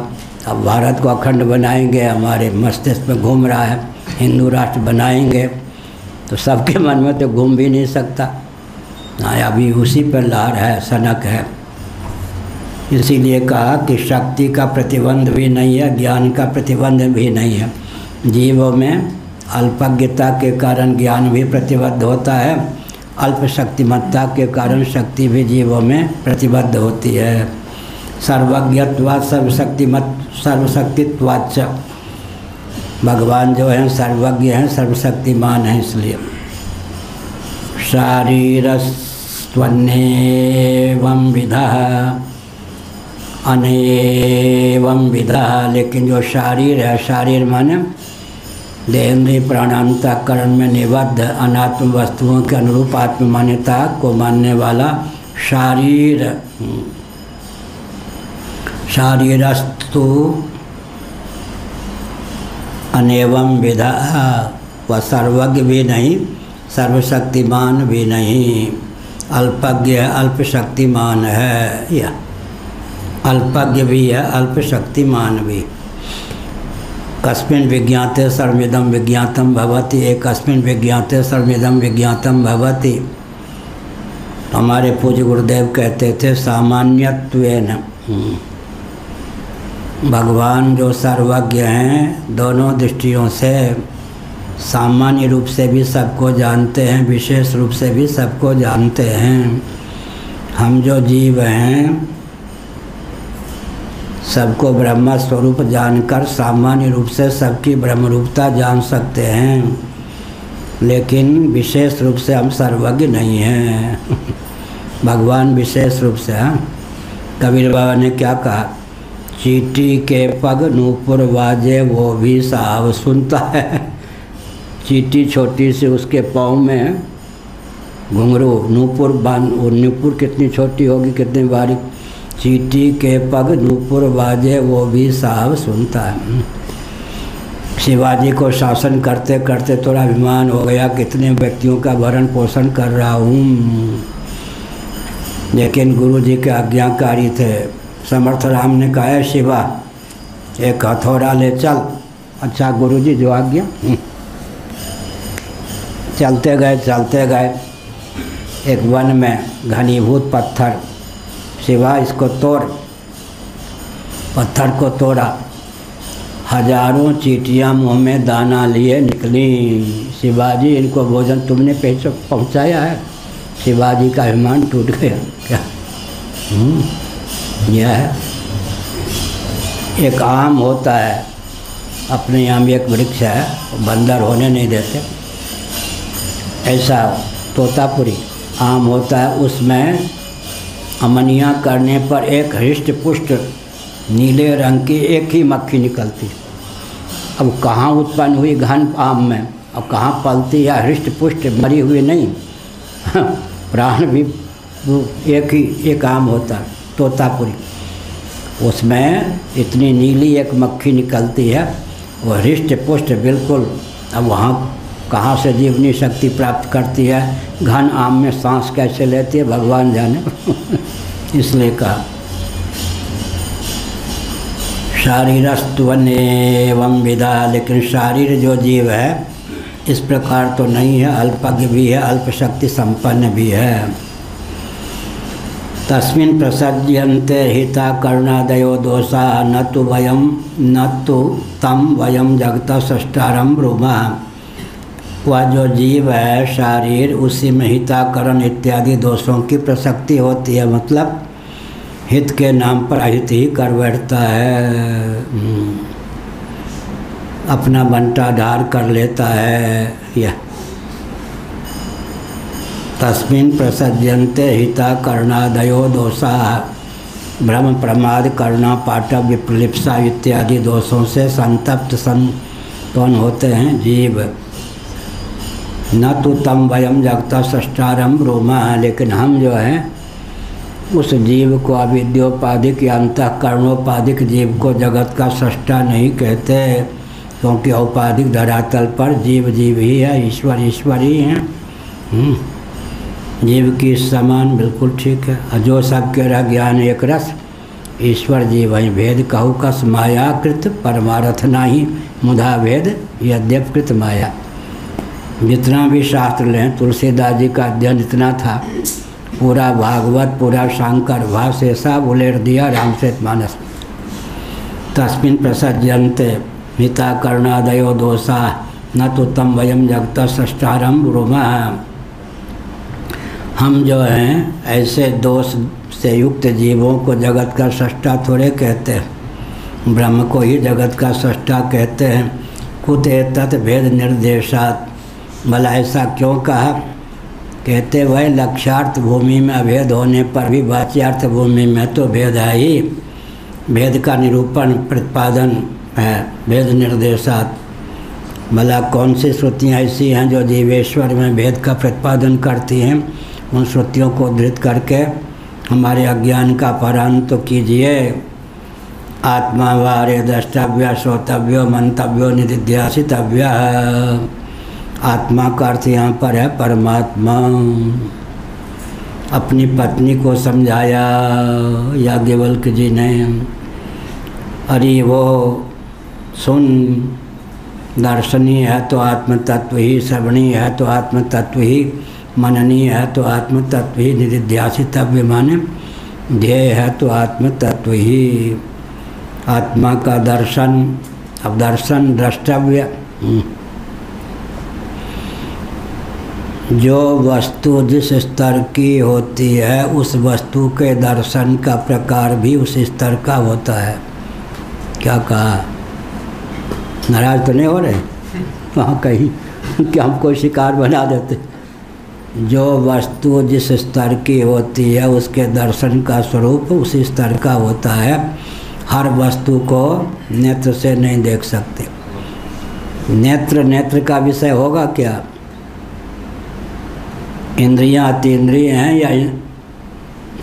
अब भारत को अखंड बनाएंगे, हमारे मस्तिष्क में घूम रहा है हिंदू राष्ट्र बनाएंगे, तो सबके मन में तो घूम भी नहीं सकता। हाँ, अभी उसी पर लहर है, सनक है। इसीलिए कहा कि शक्ति का प्रतिबंध भी नहीं है, ज्ञान का प्रतिबंध भी नहीं है। जीवों में अल्पज्ञता के कारण ज्ञान भी प्रतिबद्ध होता है, अल्प शक्तिमत्ता के कारण शक्ति भी जीवों में प्रतिबद्ध होती है। सर्वज्ञत्वात् सर्वशक्तित्वाच्च, भगवान जो हैं सर्वज्ञ हैं, सर्वशक्तिमान हैं। इसलिए शारीरस्त्वन्येवं विधः अनेवं विधः, लेकिन जो शारीर है, शारीर माने देहेंद्रिय प्राणांतःकरण में निबद्ध अनात्म वस्तुओं के अनुरूप आत्म मान्यता को मानने वाला शारीर। शारीरस्तु अनेवं विधा, वह सर्वज्ञ भी नहीं, सर्वशक्तिमान भी नहीं, अल्पज्ञ अल्प शक्तिमान है। या अल्पज्ञ भी है, अल्प शक्तिमान भी। कस्मिन् विज्ञाते सर्वमिदं विज्ञातं भवति, एकस्मिन् विज्ञाते सर्वमिदं विज्ञातं भवति। हमारे पूज्य गुरुदेव कहते थे सामान्यत्वेन, भगवान जो सर्वज्ञ हैं दोनों दृष्टियों से, सामान्य रूप से भी सबको जानते हैं, विशेष रूप से भी सबको जानते हैं। हम जो जीव हैं सबको ब्रह्म स्वरूप जानकर सामान्य रूप से सबकी ब्रह्मरूपता जान सकते हैं, लेकिन विशेष रूप से हम सर्वज्ञ नहीं हैं। भगवान विशेष रूप से हैं। कबीर बाबा ने क्या कहा, चींटी के पग नूपुर बाजे वो भी साहब सुनता है। चींटी छोटी सी उसके पाँव में घुंघरू नूपुर बांध, और नूपुर कितनी छोटी होगी कितनी बारीक। चींटी के पग नूपुर बाजे वो भी साहब सुनता है। शिवाजी को शासन करते करते थोड़ा अभिमान हो गया, कितने व्यक्तियों का भरण पोषण कर रहा हूँ, लेकिन गुरु जी के आज्ञाकारी थे। समर्थ राम ने कहा है शिवा एक हथौड़ा ले चल। अच्छा गुरु जी जो आज्ञा। चलते गए एक वन में घनीभूत पत्थर, शिवा इसको तोड़। पत्थर को तोड़ा, हजारों चींटियाँ मुँह में दाना लिए निकली। शिवाजी इनको भोजन तुमने पहुँचाया है। शिवाजी का अभिमान टूट गया। क्या यह है? एक आम होता है, अपने यहाँ भी एक वृक्ष है, बंदर होने नहीं देते। ऐसा तोतापुरी आम होता है, उसमें अमनिया करने पर एक हृष्ट पुष्ट नीले रंग की एक ही मक्खी निकलती। अब कहाँ उत्पन्न हुई घन आम में, अब कहाँ पलती या हृष्ट पुष्ट मरी हुई नहीं। प्राण भी एक आम होता है तोतापुरी, उसमें इतनी नीली एक मक्खी निकलती है, वो हृष्ट पुष्ट बिल्कुल। अब वहाँ कहाँ से जीवनी शक्ति प्राप्त करती है, घन आम में सांस कैसे लेती है भगवान जाने। इसलिए कहा शारीरस्त्वन एवं विदा, लेकिन शारीर जो जीव है इस प्रकार तो नहीं है, अल्पज्ञ भी है, अल्प शक्ति संपन्न भी है। तस्मिन् प्रसज्यन्ते हिता करुणादयो दोषा न तो तम वयम जगत सष्टारम ब्रूमा। वह जो जीव है शारीर, उसी में हिताकरण इत्यादि दोषों की प्रसक्ति होती है, मतलब हित के नाम पर अहित ही कर बैठता है, अपना बंटाधार कर लेता है। यह तस्मिन् प्रसज्यन्ते हिता करणादयो दोषा, भ्रम प्रमाद करना पाटव विप्रलिप्सा इत्यादि दोषों से संतप्त संतोन होते हैं जीव। न तो तम वयम जगता सष्टारम ब्रूमा, लेकिन हम जो हैं उस जीव को अविद्योपाधिक या अंतःकरणोपाधिक जीव को जगत का सष्टा नहीं कहते, क्योंकि औपाधिक धरातल पर जीव जीव ही है, ईश्वर ईश्वर ही हैं। जीव की समान बिल्कुल ठीक है। जो सबके रह ज्ञान एक रस, ईश्वर जीव ही भेद कहु कस मायाकृत परमारथ नाही मुधा भेद यद्यपकृत माया। जितना भी शास्त्र लें, तुलसीदास जी का अध्ययन इतना था, पूरा भागवत पूरा शंकर भाष्य सब उलेट दिया रामचरितमानस। तस्मिन् प्रसज्यन्ते हिता करुणादयो दोषा न तो तम वयम जगत सष्टारम ब्रूमा। हम जो हैं ऐसे दोष से युक्त जीवों को जगत का सष्टा थोड़े कहते हैं, ब्रह्म को ही जगत का सष्टा कहते हैं। कुत एतत् भेद निर्देशात, भला ऐसा क्यों कहा? कहते वह लक्ष्यार्थ भूमि में अभेद होने पर भी वाच्यार्थ भूमि में तो भेद है ही। भेद का निरूपण प्रतिपादन है भेद निर्देशात। भला कौन सी श्रुतियाँ ऐसी हैं जो जीवेश्वर में भेद का प्रतिपादन करती हैं? उन श्रुतियों को उद्धृत करके हमारे अज्ञान का अपहरण तो कीजिए। आत्मा वारे द्रष्टव्य श्रोतव्यो मंतव्यो निधिध्यासितव्य। आत्मा का अर्थ यहाँ पर है परमात्मा। अपनी पत्नी को समझाया याज्ञवल्क्य जी ने, अरे वो सुन, दर्शनीय है तो आत्म तत्व ही, श्रवणीय है तो आत्म तत्व ही, मननीय है तो आत्म तत्व ही, निधिध्यासितव्य माने ध्येय है तो आत्म तत्व ही। आत्मा का दर्शन, अब दर्शन द्रष्टव्य, जो वस्तु जिस स्तर की होती है उस वस्तु के दर्शन का प्रकार भी उस स्तर का होता है। क्या कहा? नाराज तो नहीं हो रहे वहाँ कहीं कि हमको शिकार बना देते? जो वस्तु जिस स्तर की होती है उसके दर्शन का स्वरूप उसी स्तर का होता है। हर वस्तु को नेत्र से नहीं देख सकते। नेत्र का विषय होगा क्या? इंद्रियां अतीन्द्रिय हैं या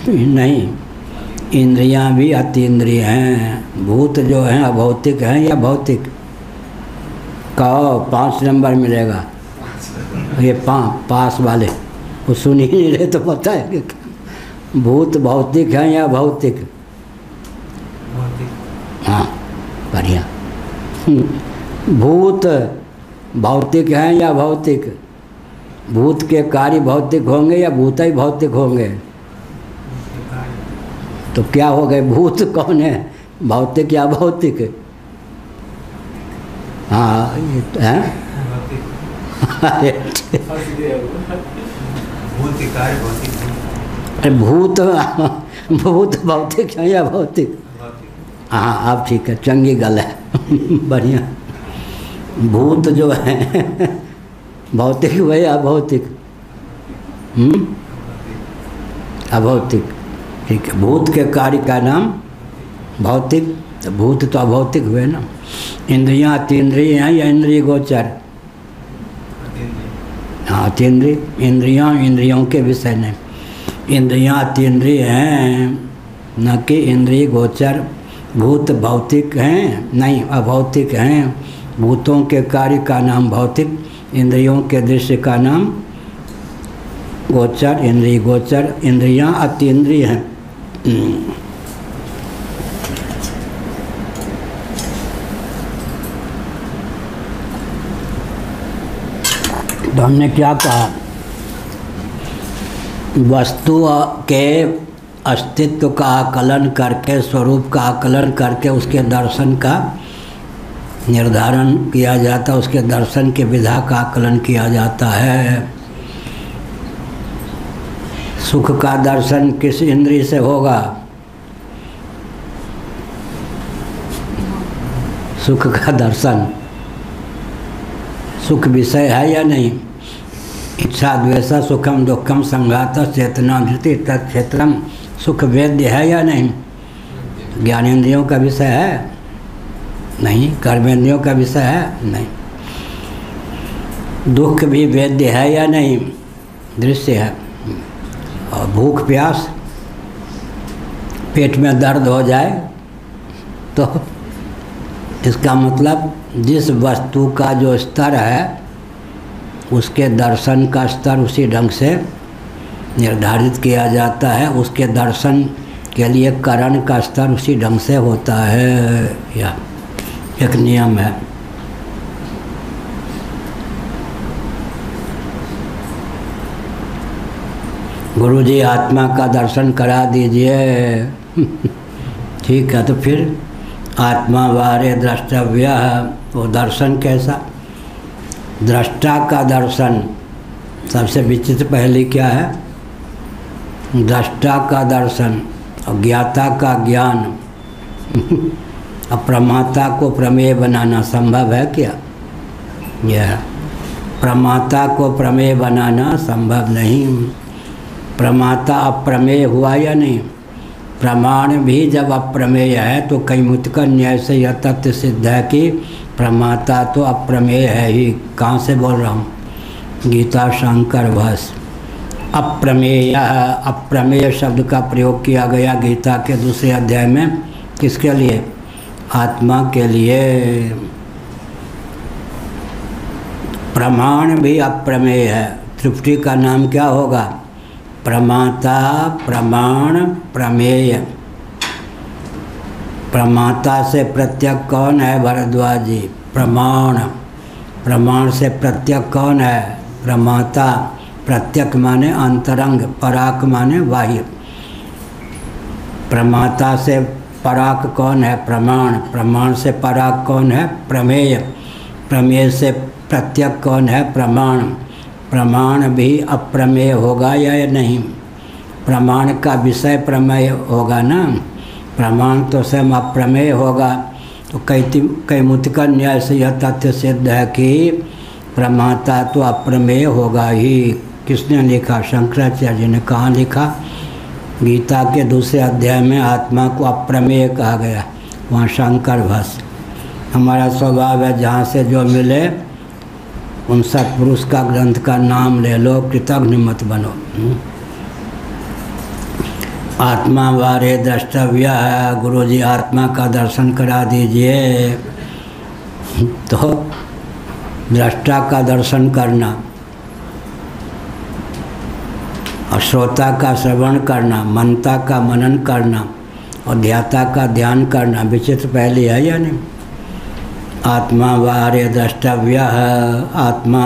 नहीं? इंद्रियां भी अतीन्द्रिय हैं। भूत जो हैं अभौतिक हैं या भौतिक? कहो 5 नंबर मिलेगा। ये पास वाले वो सुन ही नहीं रहे तो पता है कि भूत भौतिक हैं या भौतिक? हाँ बढ़िया। भूत भौतिक हैं या भौतिक? भूत के कार्य भौतिक होंगे या भूत ही भौतिक होंगे? तो क्या हो गए? भूत कौन है, भौतिक या भौतिक? हाँ है भूत भूत भौतिक है या भौतिक? हाँ अब ठीक है, चंगी गल है बढ़िया। भूत जो है भौतिक हुए या अभौतिक? अभौतिक, ठीक है। भूत के कार्य का नाम भौतिक, तो भूत तो अभौतिक हुए ना। इंद्रियां अतीन्द्रिय हैं या इंद्रिय गोचर? हाँ अतीन्द्रिय। इंद्रियां इंद्रियों के विषय नहीं। इंद्रियां अतीन्द्रिय हैं न कि इंद्रिय गोचर। भूत भौतिक हैं नहीं, अभौतिक हैं। भूतों के कार्य का नाम भौतिक, इंद्रियों के दृश्य का नाम गोचर, इंद्रिय गोचर। इंद्रियां अतीन्द्रिय हैं। तो हमने क्या कहा? वस्तु के अस्तित्व का आकलन करके, स्वरूप का आकलन करके उसके दर्शन का निर्धारण किया जाता है, उसके दर्शन के विधा का आकलन किया जाता है। सुख का दर्शन किस इंद्रिय से होगा? सुख का दर्शन सुख विषय है या नहीं? इच्छा द्वेषा सुखम दुखम संघात चेतना धृति तत्क्षेत्रम सुख वेद्य है या नहीं? ज्ञानेंद्रियों का विषय है? नहीं। कर्मेंद्रियों का विषय है? नहीं। दुख भी वेद्य है या नहीं? दृश्य है। और भूख प्यास, पेट में दर्द हो जाए तो इसका मतलब जिस वस्तु का जो स्तर है उसके दर्शन का स्तर उसी ढंग से निर्धारित किया जाता है। उसके दर्शन के लिए करण का स्तर उसी ढंग से होता है। या एक नियम है। गुरुजी आत्मा का दर्शन करा दीजिए। ठीक है, तो फिर आत्मा बारे द्रष्टव्य है, वो दर्शन कैसा? दृष्टा का दर्शन सबसे विचित्र पहली क्या है? दृष्टा का दर्शन और ज्ञाता का ज्ञान। अब प्रमाता को प्रमेय बनाना संभव है क्या? यह प्रमाता को प्रमेय बनाना संभव नहीं। प्रमाता अप्रमेय हुआ या नहीं? प्रमाण भी जब अप्रमेय है तो कैमुतिक न्याय से यह तथ्य सिद्ध है कि प्रमाता तो अप्रमेय है ही। कहाँ से बोल रहा हूँ? गीता शंकर भाष्य। अप्रमेय, अप्रमेय शब्द का प्रयोग किया गया गीता के दूसरे अध्याय में। किसके लिए? आत्मा के लिए। प्रमाण भी अप्रमेय है। त्रिपुटी का नाम क्या होगा? प्रमाता, प्रमाण, प्रमेय। प्रमाता से प्रत्यक कौन है भरद्वाज जी? प्रमाण। प्रमाण से प्रत्यक कौन है? प्रमाता। प्रत्यक माने अंतरंग, पराक माने बाह्य। प्रमाता से पराक कौन है? प्रमाण। प्रमाण से पराक कौन है? प्रमेय। प्रमेय से प्रत्यक कौन है? प्रमाण। प्रमाण भी अप्रमेय होगा या नहीं? प्रमाण का विषय प्रमेय होगा ना। प्रमाण तो स्वयं अप्रमेय होगा। तो कैमुतिक न्याय से यह तथ्य सिद्ध है कि प्रमाता तो अप्रमेय होगा ही। किसने लिखा? शंकराचार्य जी ने। कहाँ लिखा? गीता के दूसरे अध्याय में आत्मा को अप्रमेय कहा गया। वहाँ शंकर भस्म। हमारा स्वभाव है जहाँ से जो मिले उन सत्पुरुष का ग्रंथ का नाम ले लो, कृतज्ञ मत बनो। आत्मा वारे द्रष्टव्य है, गुरु जी आत्मा का दर्शन करा दीजिए। तो दृष्टा का दर्शन करना और श्रोता का श्रवण करना, मनता का मनन करना और ध्याता का ध्यान करना विचित्र पहले है या नहीं? आत्मा वार्य द्रष्टव्य है, आत्मा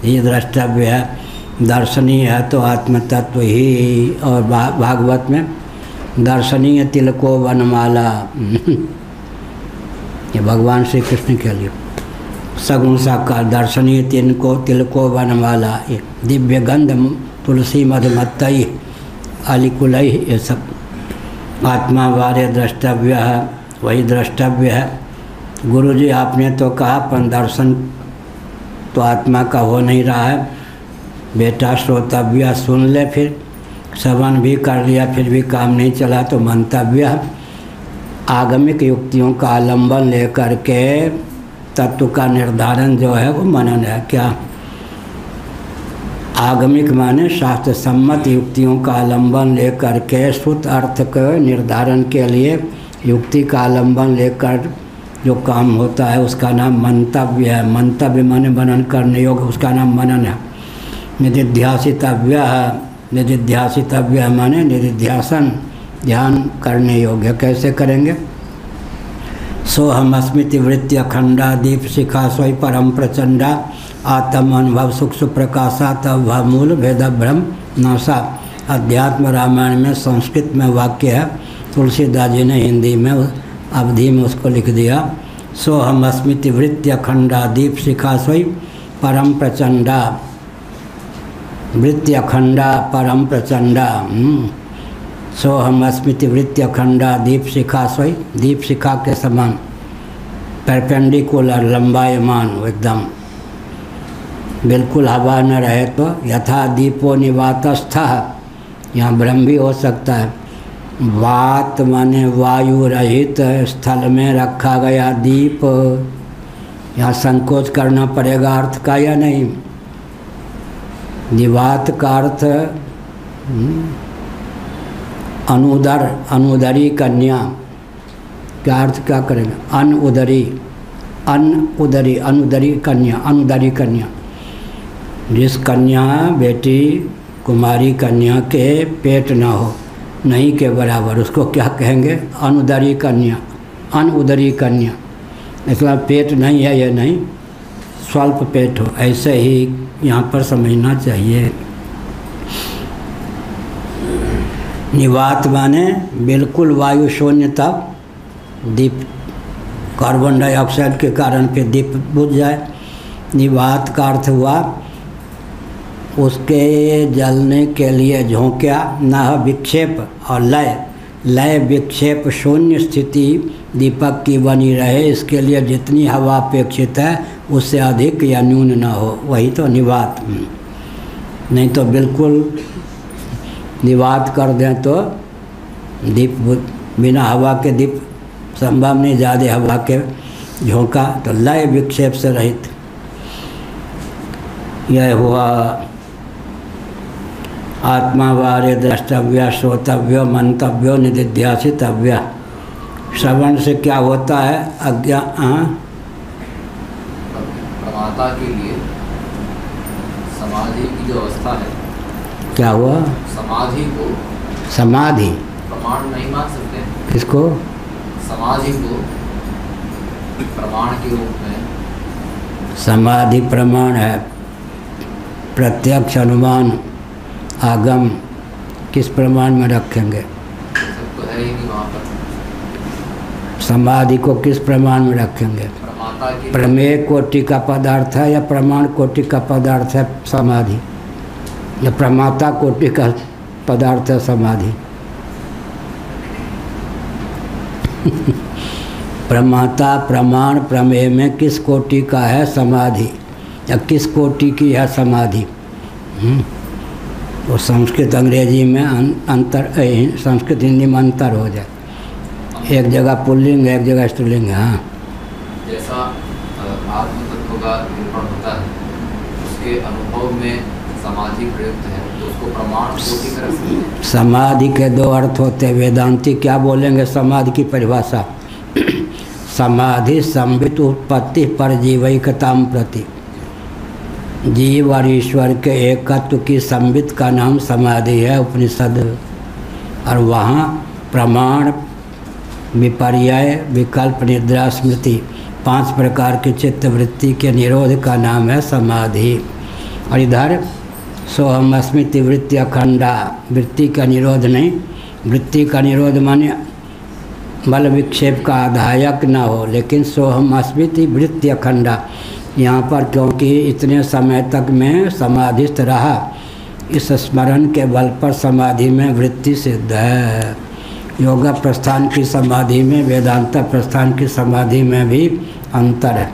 ही द्रष्टव्य है, दर्शनीय है तो आत्म तत्व ही। और भागवत में दर्शनीय तिलको वनमाला ये भगवान श्री कृष्ण के लिए सगुण साकार दर्शनीय तिलको वनमाला, ये दिव्य गंध तुलसी मधुमत्तई अलिकुलई, ये सब आत्मा वार्य द्रष्टव्य है, वही द्रष्टव्य है। गुरु जी आपने तो कहा पर दर्शन तो आत्मा का हो नहीं रहा है। बेटा श्रोतव्य, सुन ले, फिर श्रवण भी कर लिया फिर भी काम नहीं चला तो मंतव्य। आगमिक युक्तियों का आलंबन लेकर के तत्व का निर्धारण जो है वो मनन है। क्या आगमिक माने शास्त्र सम्मत युक्तियों का आलंबन लेकर के श्रुत अर्थ के निर्धारण के लिए युक्ति का आलंबन लेकर जो काम होता है उसका नाम मंतव्य है। मंतव्य माने मनन करने योग्य, उसका नाम मनन है। निधिध्यासितव्य है, निधिध्यासितव्य माने निधिध्यासन ध्यान करने योग्य। कैसे करेंगे? सोहम स्मृति वृत्ति अखंडा दीप शिखा स्वय परम प्रचंडा आत्म अनुभव सुख सुप्रकाशा तब मूल भेद ब्रह्म नासा। अध्यात्म रामायण में संस्कृत में वाक्य है, तुलसीदास जी ने हिंदी में अवधि में उसको लिख दिया। सोहम स्मृति वृत्ति अखंडा दीप शिखा स्वय परम प्रचंडा, वृत्ति अखंडा परम प्रचंडा। सोहम स्मृति वृत्ति अखंडा दीप शिखा स्वय, दीप शिखा के समान परपेंडिकुलर लंबायमान, एकदम बिल्कुल हवा न रहे तो यथा दीपो निवातस्थ, यहाँ ब्रह्म भी हो सकता है। वात माने वायु रहित स्थल में रखा गया दीप, यहाँ संकोच करना पड़ेगा अर्थ का या नहीं? निवात का अर्थ अनुदर, अनुदरी कन्या। क्या अर्थ क्या करेंगे? अनुदरी, अनुदरी, अनुदरी कन्या, अनुदरी कन्या। जिस कन्या बेटी कुमारी कन्या के पेट ना हो, नहीं के बराबर, उसको क्या कहेंगे? अनुदरी कन्या, अनुदरी कन्या। इसलिए पेट नहीं है ये नहीं, स्वल्प पेट हो, ऐसे ही यहाँ पर समझना चाहिए। निवात माने बिल्कुल वायु शून्य, तब दीप कार्बन डाइऑक्साइड के कारण फिर दीप बुझ जाए। निवात का अर्थ हुआ उसके जलने के लिए झोंका न विक्षेप और लय, लय विक्षेप शून्य स्थिति दीपक की बनी रहे, इसके लिए जितनी हवा अपेक्षित है उससे अधिक या न्यून न हो, वही तो निवात। नहीं तो बिल्कुल निवात कर दें तो दीप बिना हवा के दीप संभव नहीं, ज़्यादा हवा के झोंका, तो लय विक्षेप से रहित। यह हुआ आत्मा वार्य द्रष्टव्य श्रोतव्य मंतव्य निधिध्यासितव्य। श्रवण से क्या होता है? प्रमाता के लिए समाधि की जो अवस्था है, क्या हुआ? समाधि को, समाधि प्रमाण नहीं मान सकते? किसको? समाधि को प्रमाण के रूप में। समाधि प्रमाण है, प्रत्यक्ष अनुमान आगम किस प्रमाण में रखेंगे? सब तो है ही नहीं वहाँ पर। समाधि को किस प्रमाण में रखेंगे? प्रमाता की प्रमेय कोटि का पदार्थ है या प्रमाण कोटि का पदार्थ है समाधि, या प्रमाता कोटि का पदार्थ है समाधि? प्रमाता प्रमाण प्रमेय में किस कोटि का है समाधि, या किस कोटि की है समाधि? वो संस्कृत अंग्रेजी में अंतर, संस्कृत हिंदी में अंतर हो जाए। एक जगह पुल्लिंग एक जगह स्त्रीलिंग है। हाँ, जैसा आत्म तत्व का निरूपण होता है उसके अनुभव में समाधि प्रयुक्त है, तो उसको प्रमाण कोटि कर सकते हैं। समाधि के दो अर्थ होते हैं। वेदांती क्या बोलेंगे समाधि की परिभाषा? समाधि संबित उत्पत्ति पर जीवैकताम प्रति, जीव और ईश्वर के एकत्व की संबित का नाम समाधि है उपनिषद। और वहाँ प्रमाण, विपर्यय, विकल्प, निद्रा, स्मृति 5 प्रकार की चित्तवृत्ति के निरोध का नाम है समाधि। और इधर सोहम अस्मिति वृत्ति अखंडा, वृत्ति का निरोध नहीं। वृत्ति का निरोध माने बल विक्षेप का आधायक ना हो, लेकिन सोहम अस्मिति वृत्ति अखंडा यहाँ पर क्योंकि इतने समय तक मैं समाधिस्थ रहा, इस स्मरण के बल पर समाधि में वृत्ति सिद्ध है। योगा प्रस्थान की समाधि में, वेदांत प्रस्थान की समाधि में भी अंतर है।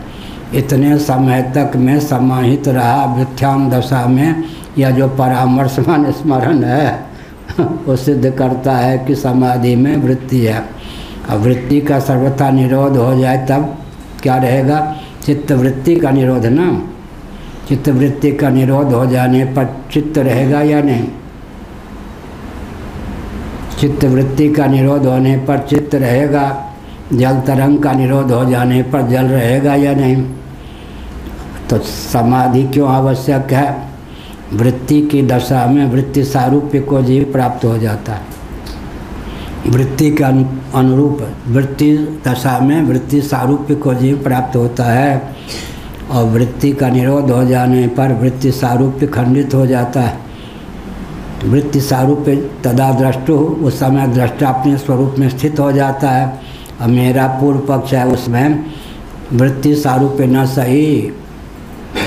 इतने समय तक मैं समाहित रहा व्युत्थान दशा में, या जो परामर्श मान स्मरण है वो सिद्ध करता है कि समाधि में वृत्ति है। अब वृत्ति का सर्वथा निरोध हो जाए तब क्या रहेगा? चित्तवृत्ति का निरोध ना। चित्तवृत्ति का निरोध हो जाने पर चित्त रहेगा या नहीं? चित्तवृत्ति का निरोध होने पर चित्त रहेगा। जल तरंग का निरोध हो जाने पर जल रहेगा या नहीं? तो समाधि क्यों आवश्यक है? वृत्ति की दशा में वृत्ति सारूप्य को जीव प्राप्त हो जाता है। वृत्ति के अनुरूप वृत्ति दशा में वृत्ति सारूप्य को जीव प्राप्त होता है। और वृत्ति का निरोध हो जाने पर वृत्ति सारूप्य खंडित हो जाता है। वृत्ति सारूप्य तदा द्रष्टु, उस समय दृष्टा अपने स्वरूप में स्थित हो जाता है। अब मेरा पूर्व पक्ष है, उसमें वृत्ति सारूप्य न सही,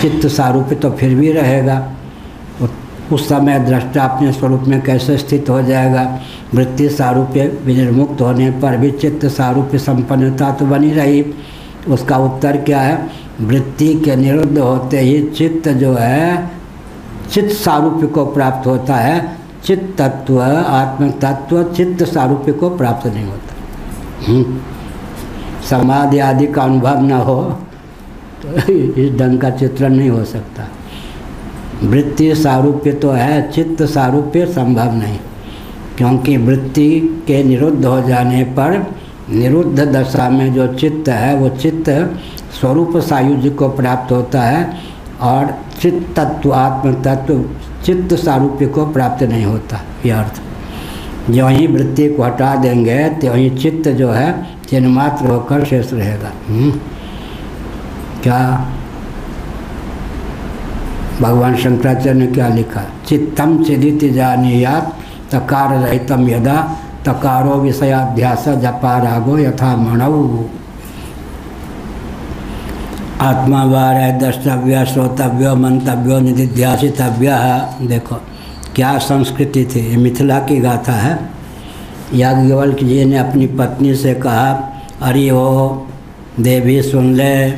चित्त सारूप्य तो फिर भी रहेगा। उस समय दृष्टा अपने स्वरूप में कैसे स्थित हो जाएगा? वृत्ति सारूप्य विनिर्मुक्त होने पर भी चित्त सारूप्य संपन्नता तो बनी रही। उसका उत्तर क्या है? वृत्ति के निरुद्ध होते ही चित्त जो है चित्त सारूप्य को प्राप्त होता है। चित्त तत्व, आत्म तत्व चित्त सारूप्य को प्राप्त नहीं होता। समाधि आदि का अनुभव न हो तो इस ढंग का चित्रण नहीं हो सकता। वृत्ति सारूप्य तो है, चित्त सारूप्य संभव नहीं, क्योंकि वृत्ति के निरुद्ध हो जाने पर निरुद्ध दशा में जो चित्त है वो चित्त स्वरूप सायुज्य को प्राप्त होता है। और चित्त तत्व, आत्म तत्व चित्त सारूप्य को प्राप्त नहीं होता। यह अर्थ जो ही वृत्ति को हटा देंगे तो ही चित्त जो है चिन्मात्र होकर शेष रहेगा। क्या भगवान शंकराचार्य ने क्या लिखा? चित्तम चिदिति जानीयात तकार रहितम यदा तकारो विषयाध्यास जपा रागो यथा मणौ। आत्मा वार है द्रष्टव्य, श्रोतव्य, मंतव्य, निधिध्यासितव्य। देखो क्या संस्कृति थी। ये मिथिला की गाथा है। याज्ञवल्क्य जी ने अपनी पत्नी से कहा, अरे ओ देवी सुन ले,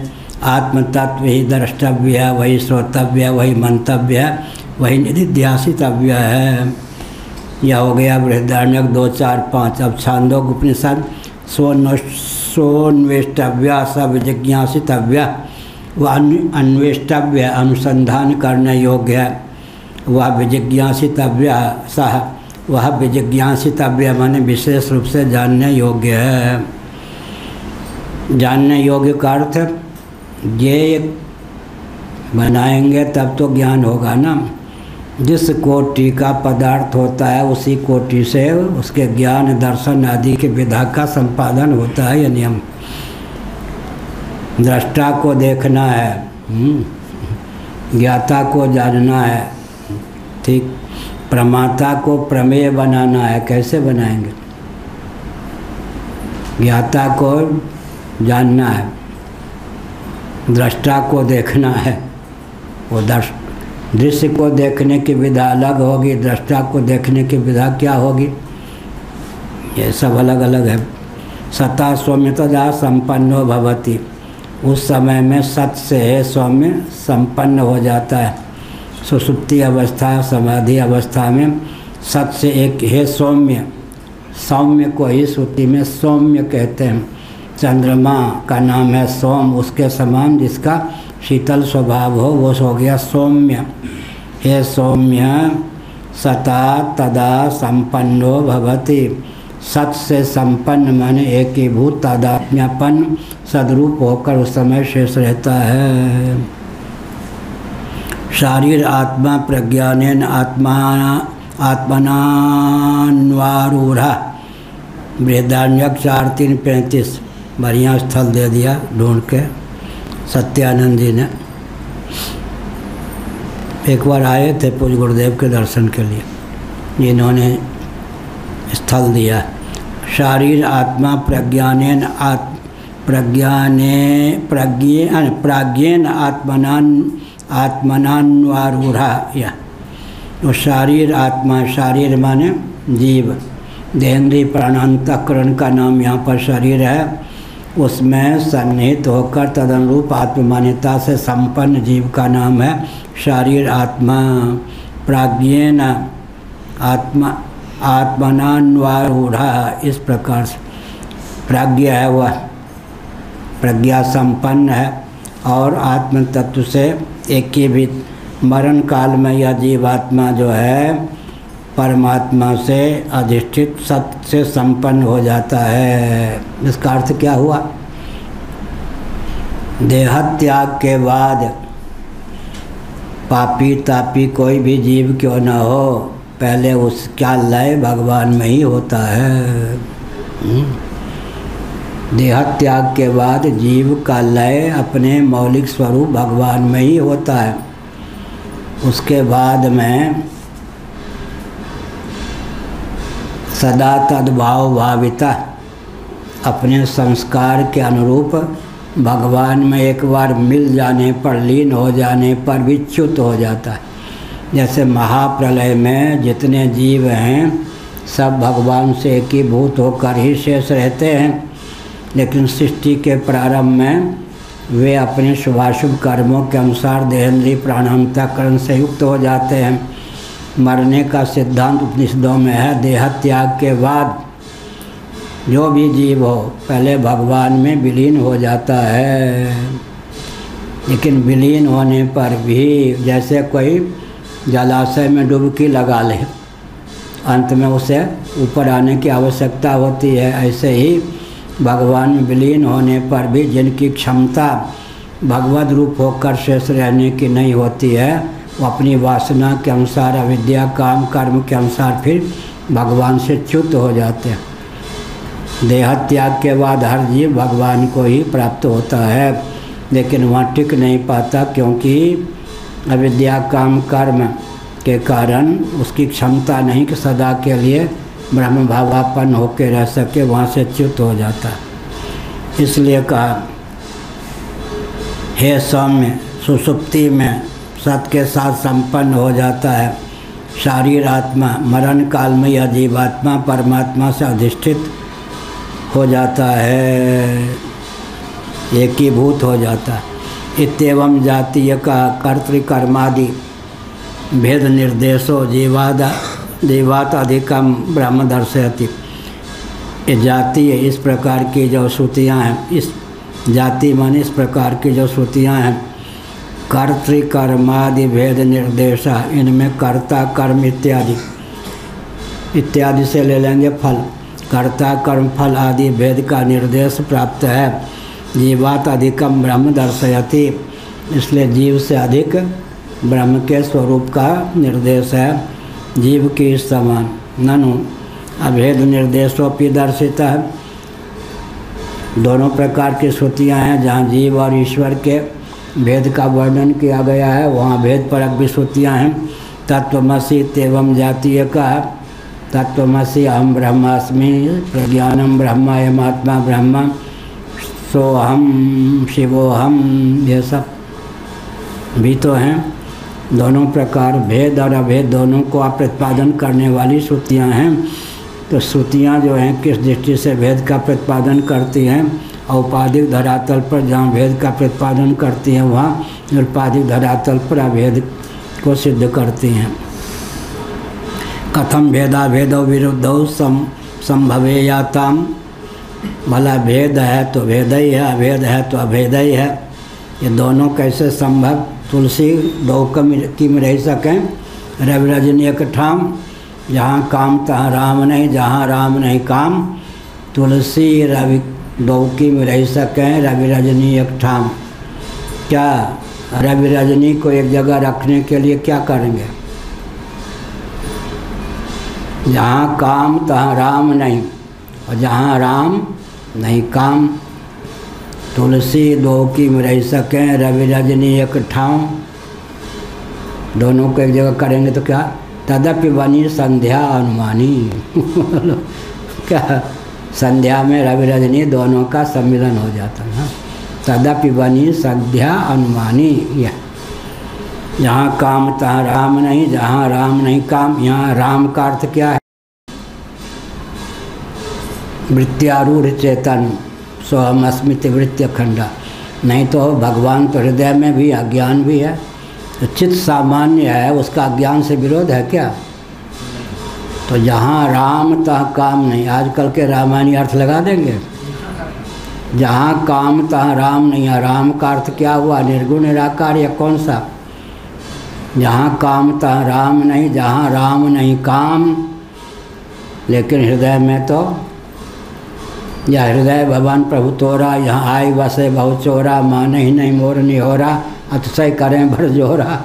आत्म तत्व ही द्रष्टव्य है, वही श्रोतव्य है, वही मंतव्य है, वही निधिध्यासितव्य है। यह हो गया बृहदारण्यक 2, 4, 5। अब छांदोग्य उपनिषद सोन्वेष्टव्य सब जिज्ञासितव्य, वह अन्वेष्टव्य अनुसंधान करने योग्य है, वह विजिज्ञासितव्य सह, वह विजिज्ञासितव्य माने विशेष रूप से जानने योग्य है। जानने योग्य का अर्थ ये बनाएंगे तब तो ज्ञान होगा ना। जिस कोटि का पदार्थ होता है उसी कोटि से उसके ज्ञान, दर्शन आदि के विधा का संपादन होता है। यह नियम। दृष्टा को देखना है, ज्ञाता को जानना है, ठीक। प्रमाता को प्रमेय बनाना है। कैसे बनाएंगे? ज्ञाता को जानना है, दृष्टा को देखना है। वो दृश्य को देखने की विधा अलग होगी, दृष्टा को देखने की विधा क्या होगी? ये सब अलग अलग है। सता सौम्यतया संपन्नो भवति, उस समय में सत से सौम्य संपन्न हो जाता है। सुषुप्ति अवस्था, समाधि अवस्था में सत से एक हे सौम्य, सौम्य को ही श्रुति में सौम्य कहते हैं। चंद्रमा का नाम है सोम, उसके समान जिसका शीतल स्वभाव हो वो हो गया सौम्य। हे सौम्य सता तदा संपन्नो भवति, सत से संपन्न माने एकीभूत तादात्म्यपन सदरूप होकर उस समय शेष रहता है। शारीर आत्मा प्रज्ञानेन आत्मनान्वारूढ़ा, बृहदारण्यक 4:3-35 बढ़िया स्थल दे दिया ढूंढ के सत्यानंद जी ने। एक बार आए थे पूज्य गुरुदेव के दर्शन के लिए, जिन्होंने स्थल दिया। शारीर आत्मा प्रज्ञानेन प्राज्ञेन आत्मनान्वारूढ़ा, या तो शारीर आत्मा, शारीर माने जीव, देहेंद्रिय प्राणांतकरण का नाम यहाँ पर शरीर है, उसमें सन्निहित होकर तदनुरूप आत्ममान्यता से संपन्न जीव का नाम है शारीर आत्मा। प्राज्ञेन आत्मनान्वारूढ़ा, इस प्रकार से प्राज्ञ है वह, प्रज्ञा संपन्न है और आत्म तत्व से एकीभूत। मरण काल में यह जीवात्मा जो है परमात्मा से अधिष्ठित सत्य से संपन्न हो जाता है। इसका अर्थ क्या हुआ? देहत्याग के बाद पापी तापी कोई भी जीव क्यों न हो, पहले उसका लय भगवान में ही होता है। देहत्याग के बाद जीव का लय अपने मौलिक स्वरूप भगवान में ही होता है। उसके बाद में सदा तद्भाव भाविता, अपने संस्कार के अनुरूप भगवान में एक बार मिल जाने पर, लीन हो जाने पर भी च्युत हो जाता है। जैसे महाप्रलय में जितने जीव हैं सब भगवान से एकीभूत होकर ही शेष रहते हैं, लेकिन सृष्टि के प्रारंभ में वे अपने शुभाशुभ कर्मों के अनुसार देहेंद्रिय प्राणांतकरण से युक्त हो जाते हैं। मरने का सिद्धांत उपनिषदों में है। देह त्याग के बाद जो भी जीव हो पहले भगवान में विलीन हो जाता है, लेकिन विलीन होने पर भी जैसे कोई जलाशय में डुबकी लगा ले, अंत में उसे ऊपर आने की आवश्यकता होती है, ऐसे ही भगवान में विलीन होने पर भी जिनकी क्षमता भगवद रूप होकर शेष रहने की नहीं होती है, वो अपनी वासना के अनुसार, अविद्या काम कर्म के अनुसार फिर भगवान से च्युत हो जाते हैं। देह त्याग के बाद हर जीव भगवान को ही प्राप्त होता है, लेकिन वहाँ टिक नहीं पाता, क्योंकि अविद्या काम कर्म के कारण उसकी क्षमता नहीं कि सदा के लिए ब्रह्म भावापन्न होकर रह सके, वहाँ से च्युत हो जाता है। इसलिए कहा, हे सौम्य, सुसुप्ति में सत के साथ संपन्न हो जाता है शारीर आत्मा। मरण काल में यह जीवात्मा परमात्मा से अधिष्ठित हो जाता है, एकीभूत हो जाता है। इत्येवं जातीय का कर्तृकर्मादि भेद निर्देशो जीवात अधिकम ब्रह्म दर्शयति। ये जातीय इस प्रकार की जो श्रुतियाँ हैं, इस जाति माने इस प्रकार की जो श्रुतियाँ हैं, कर्तृकर्मादि भेद निर्देशा, इनमें कर्ता कर्म इत्यादि से ले लेंगे फल, कर्ता कर्म फल आदि भेद का निर्देश प्राप्त है। जीवात अधिकम ब्रह्म दर्शयति, इसलिए जीव से अधिक ब्रह्म के स्वरूप का निर्देश है, जीव के इस समान। ननु अभेद निर्देशोपि दर्शित है। दोनों प्रकार की श्रुतियाँ हैं, जहाँ जीव और ईश्वर के भेद का वर्णन किया गया है, वहाँ भेद परक भी श्रुतियाँ हैं। तत्वमसि तेवं जातीय का, तत्वमसि अहम ब्रह्मास्मि, प्रज्ञानम ब्रह्म अयमात्मा ब्रह्म, सोहम शिवोहम, ये सब भी तो हैं। दोनों प्रकार भेद और अभेद दोनों को आप प्रतिपादन करने वाली श्रुतियाँ हैं। तो श्रुतियाँ जो हैं किस दृष्टि से भेद का प्रतिपादन करती हैं? औपाधिक धरातल पर जहाँ भेद का प्रतिपादन करती हैं, वहाँ निरुपाधिक धरातल पर अभेद को सिद्ध करती हैं। कथम भेदा भेदो विरुद्धौ संभवेयाताम, भला भेद है तो भेद ही है, अभेद है तो अभेद ही है, ये दोनों कैसे संभव। तुलसी दो की में रह सकें, रवि रजनी एक ठाम, जहाँ काम तहाँ राम नहीं, जहाँ राम नहीं काम। तुलसी रवि दो की में रह सकें, रवि रजनी एक ठाम। क्या रवि रजनी को एक जगह रखने के लिए क्या करेंगे? जहाँ काम तहाँ राम नहीं, और जहाँ राम नहीं काम। तुलसी दो की में रह सकें, रवि रजनी एक ठाम, दोनों को एक जगह करेंगे तो क्या? तदपि बनी संध्या अनुमानी। क्या संध्या में रवि रजनी दोनों का सम्मिलन हो जाता है। तदपि बनी संध्या अनुमानी। यह जहाँ काम तहाँ राम नहीं, जहाँ राम नहीं काम। यहाँ राम का अर्थ क्या है? वृत्त्यारूढ़ चेतन, सोहम अस्मिति वृत्त्य खंडा। नहीं तो भगवान तो हृदय में भी अज्ञान भी है, तो चित्त सामान्य है, उसका अज्ञान से विरोध है क्या? तो जहाँ राम तहाँ काम नहीं। आजकल के रामायणी अर्थ लगा देंगे, जहाँ काम तहाँ राम नहीं है। राम का अर्थ क्या हुआ? निर्गुण निराकार या कौन सा? जहाँ काम तहाँ राम नहीं, जहाँ राम नहीं काम। लेकिन हृदय में तो या हृदय भवन प्रभु तोरा, यहाँ आई बसे बहु चोरा, माने ही नहीं मोर निहोरा, अतिशय करें भर जोरा।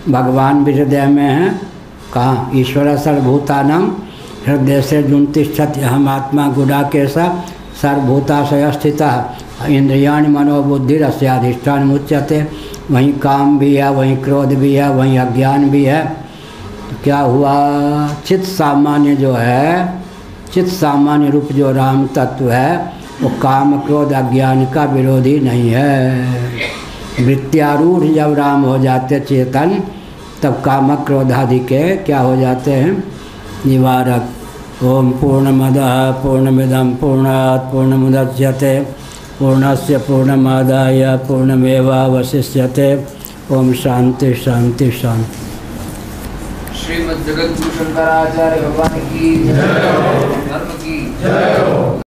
भगवान भी हृदय में है। कहाँ? ईश्वर सर्वभूतानां हृदय से जुन्तिष्ठति अहम आत्मा गुडाकेशा सर्वभूताशय स्थितः इंद्रियाणि मनोबुद्धिरस्याधिष्ठान मुच्यते। वहीं काम भी है, वहीं क्रोध भी है, वहीं अज्ञान भी है। तो क्या हुआ? चित्त सामान्य जो है, चित्त सामान्य रूप जो राम तत्व है, वो काम क्रोध अज्ञान का विरोधी नहीं है। वृत्त्यारूढ़ जब राम हो जाते चेतन, तब काम क्रोधादि के क्या हो जाते हैं? निवारक। ओम पूर्णमदः पूर्णमिदं पूर्णात् पूर्णमुदच्यते पूर्णस्य पूर्णमादाय पूर्णमेवावशिष्यते। ओम शांति शांति शांति। श्रीमद् जगद्गुरु शंकराचार्य भगवान की जय हो। धर्म की जय हो।